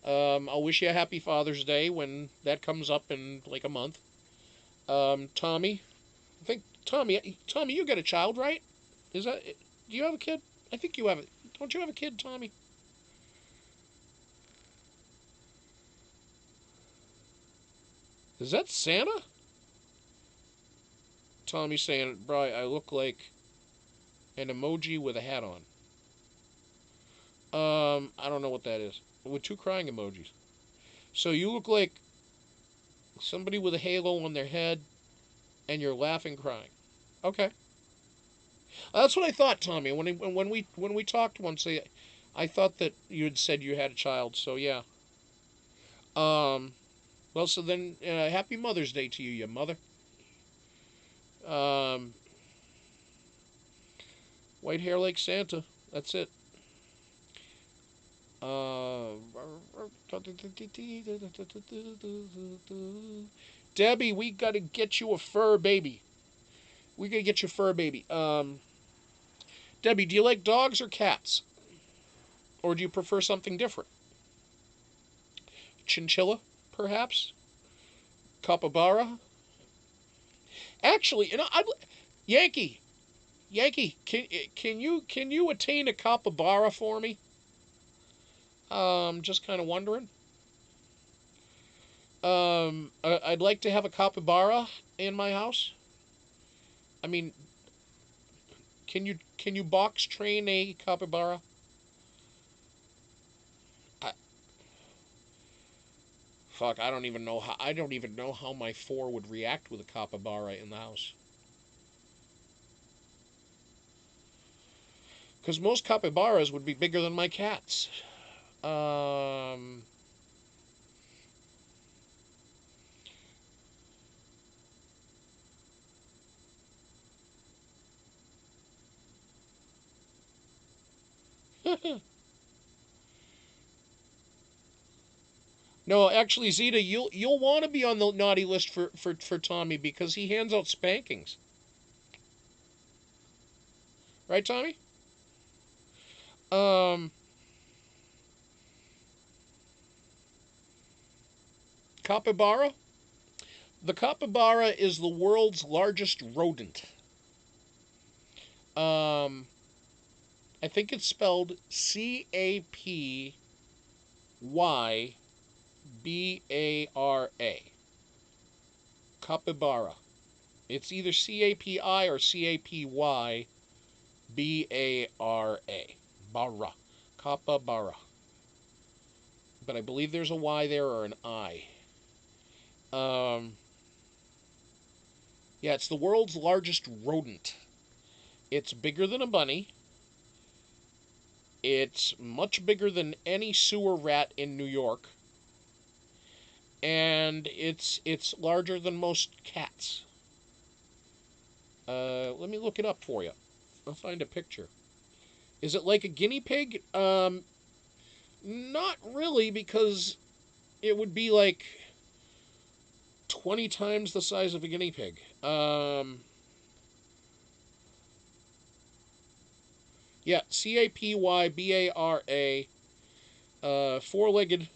I'll wish you a happy Father's Day when that comes up in like a month. Tommy, I think Tommy, you got a child, right? Is that? Do you have a kid? I think you have it. Don't you have a kid, Tommy? Is that Santa? Tommy's saying, "Bro, I look like an emoji with a hat on." I don't know what that is. With two crying emojis. So you look like somebody with a halo on their head, and you're laughing, crying. Okay, that's what I thought, Tommy. When we talked once, I thought that you had said you had a child. So yeah. Um. Well, so then, happy Mother's Day to you, your mother. Um. White hair like Santa. That's it. Debbie, we gotta get you a fur baby. We gotta get you a fur baby. Debbie, do you like dogs or cats? Or do you prefer something different? Chinchilla, perhaps? Capybara? Actually, Yankee, Yankee, can you attain a capybara for me? Just kind of wondering. I'd like to have a capybara in my house. I mean, can you box train a capybara? I, fuck, I don't even know how my four would react with a capybara in the house. Because most capybaras would be bigger than my cats. Um, no, actually, Zeta, you'll want to be on the naughty list for Tommy because he hands out spankings. Right, Tommy? Um, Capybara? The capybara is the world's largest rodent. Um, I think it's spelled Capybara. Capybara. It's either CAPI or CAPYBARA. Bara. Capybara. But I believe there's a Y there or an I. Um, yeah, it's the world's largest rodent. It's bigger than a bunny. It's much bigger than any sewer rat in New York. And it's larger than most cats. Let me look it up for you. I'll find a picture. Is it like a guinea pig? Not really, because it would be like 20 times the size of a guinea pig. Yeah, CAPYBARA. Four-legged.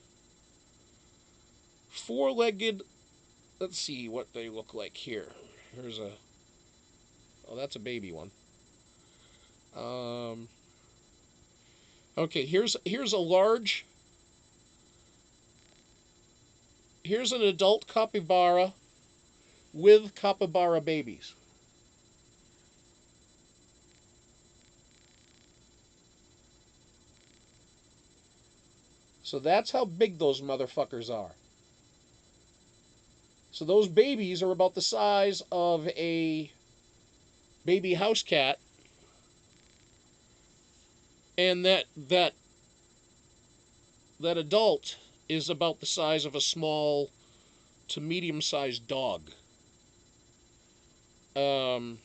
Four-legged. Let's see what they look like here. Here's a. Oh, that's a baby one. Um, okay, here's a large. Here's an adult capybara with capybara babies. So that's how big those motherfuckers are. So those babies are about the size of a baby house cat, and that adult is about the size of a small to medium-sized dog. Um,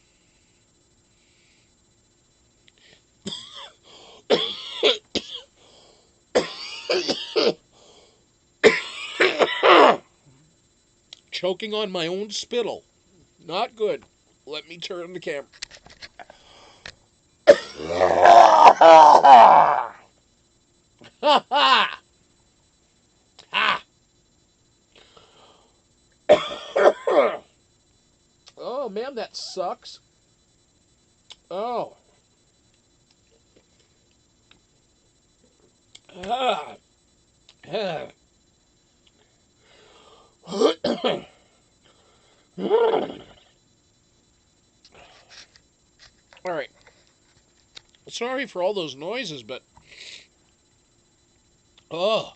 choking on my own spittle. Not good. Let me turn the camera. Ha ha! Ha! Oh man, that sucks. Oh. Ah. Ah. All right. Sorry for all those noises, but oh.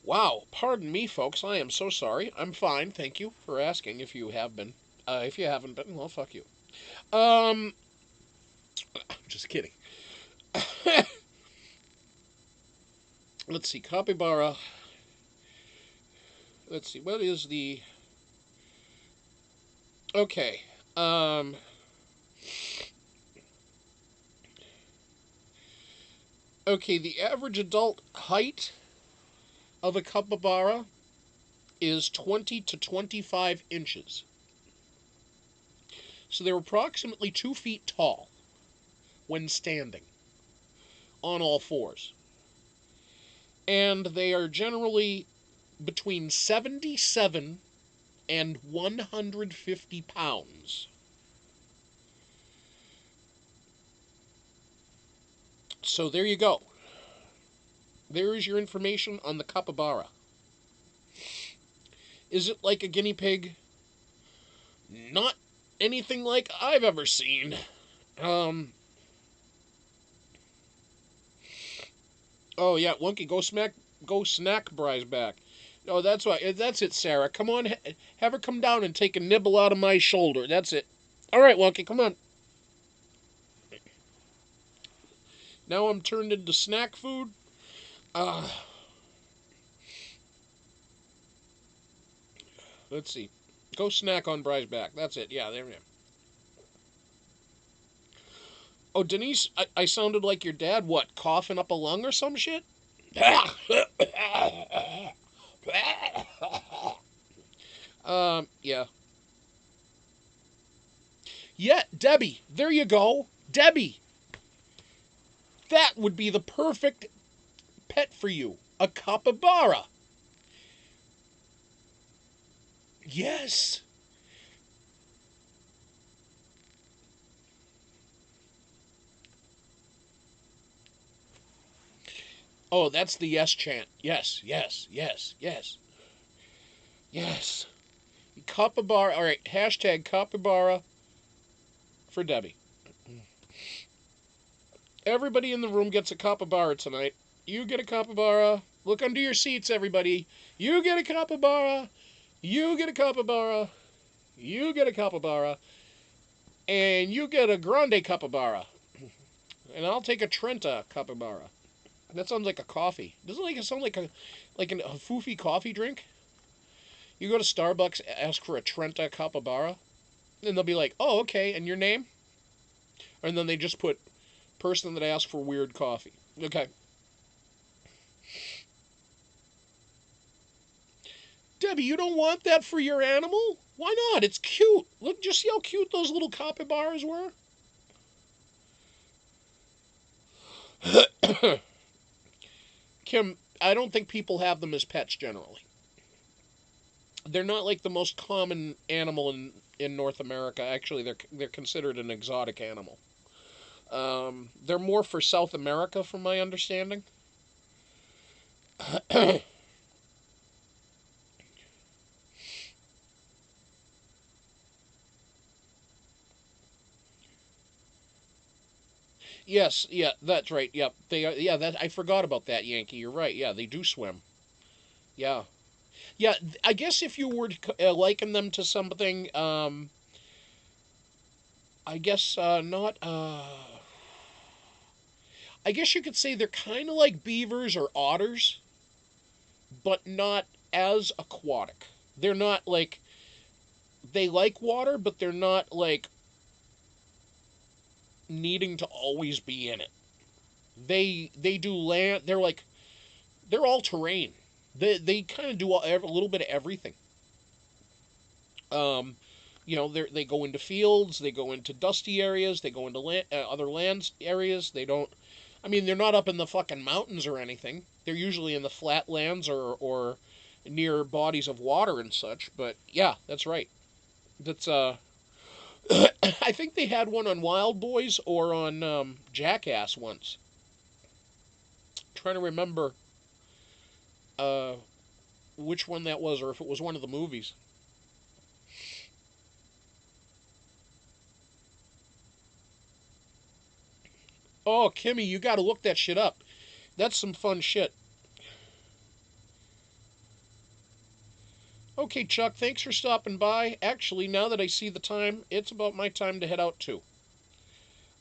Wow. Pardon me, folks. I am so sorry. I'm fine. Thank you for asking. If you have been, if you haven't been, well, fuck you. Um. Just kidding. Let's see. Capybara. Let's see. What is the? Okay. Um. Okay. The average adult height of a capybara is 20 to 25 inches. So they're approximately 2 feet tall when standing on all fours. And they are generally between 77 and 150 pounds. So there you go. There is your information on the capybara. Is it like a guinea pig? Not anything like I've ever seen. Oh yeah, Wonky, go snack Bry's back. No, that's why. That's it, Sarah. Come on, have her come down and take a nibble out of my shoulder. That's it. All right, Wonky, come on. Now I'm turned into snack food. Uh, let's see. Go snack on Bry's back. That's it. Yeah, there we go. Oh, Denise, I sounded like your dad. What, coughing up a lung or some shit? Yeah. Yeah, Debbie. There you go. Debbie. That would be the perfect pet for you. A capybara. Yes. Oh, that's the yes chant. Yes, yes, yes, yes, yes. Capybara. All right, hashtag capybara for Debbie. Everybody in the room gets a capybara tonight. You get a capybara. Look under your seats, everybody. You get a capybara. You get a capybara. You get a capybara. And you get a grande capybara. And I'll take a Trenta capybara. That sounds like a coffee. Doesn't it sound like a foofy coffee drink? You go to Starbucks, ask for a Trenta capybara, and they'll be like, "Oh, okay." And your name? And then they just put person that asked for weird coffee. Okay. Debbie, you don't want that for your animal? Why not? It's cute. Look, just see how cute those little capybaras were. Kim, I don't think people have them as pets generally. They're not like the most common animal in North America. Actually, they're considered an exotic animal. They're more for South America, from my understanding. Yes, yeah, that's right. Yep, they are. Yeah, that I forgot about that, Yankee. You're right. Yeah, they do swim. Yeah, yeah. I guess if you were to liken them to something, I guess not. I guess you could say they're kind of like beavers or otters, but not as aquatic. They're not like they like water, but they're not like needing to always be in it. They do land. They're all terrain. They kind of do a little bit of everything. Um, they go into fields, they go into dusty areas, they go into other lands areas. They don't. I mean, they're not up in the fucking mountains or anything. They're usually in the flatlands or near bodies of water and such. But yeah, that's right. That's I think they had one on Wild Boys or on Jackass once. Trying to remember uh, which one that was, or if it was one of the movies. Oh, Kimmy, you got to look that shit up. That's some fun shit. Okay, Chuck, thanks for stopping by. Actually, now that I see the time, it's about my time to head out too.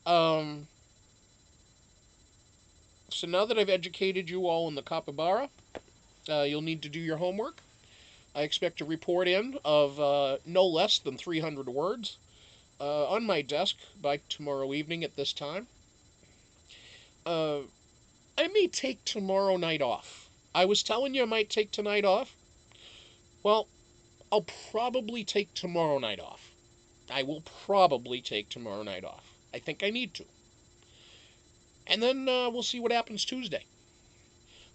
Um, so now that I've educated you all in the capybara, you'll need to do your homework. I expect a report in of no less than 300 words on my desk by tomorrow evening at this time. Uh, I may take tomorrow night off. I was telling you I might take tonight off. Well, I'll probably take tomorrow night off. I will probably take tomorrow night off. I think I need to. And then we'll see what happens Tuesday.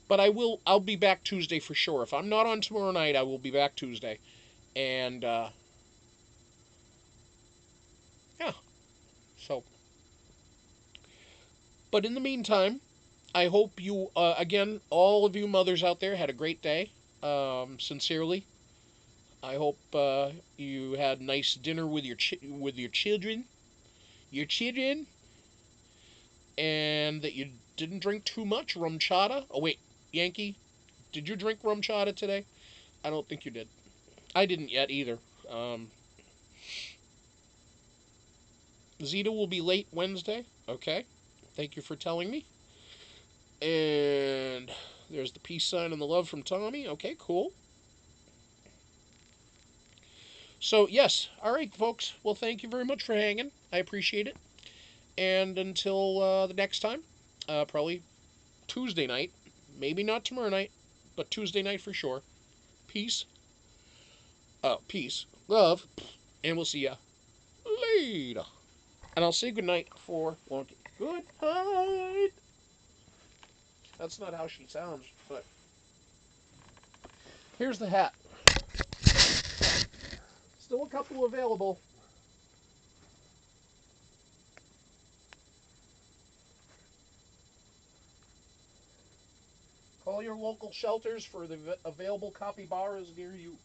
But I'll be back Tuesday for sure. If I'm not on tomorrow night, I will be back Tuesday. And yeah, so. But in the meantime, I hope you, again, all of you mothers out there had a great day. Sincerely, I hope you had nice dinner with with your children, and that you didn't drink too much rum chata. Oh wait, Yankee, did you drink rum chata today? I don't think you did. I didn't yet either. Um, Zeta will be late Wednesday. Okay, thank you for telling me. And there's the peace sign and the love from Tommy. Okay, cool. So, yes. All right, folks. Well, thank you very much for hanging. I appreciate it. And until the next time, probably Tuesday night. Maybe not tomorrow night, but Tuesday night for sure. Peace. Peace. Love. And we'll see ya later. And I'll say goodnight for Wonky. Good night. That's not how she sounds, but here's the hat. Still a couple available. Call your local shelters for the available capybaras near you.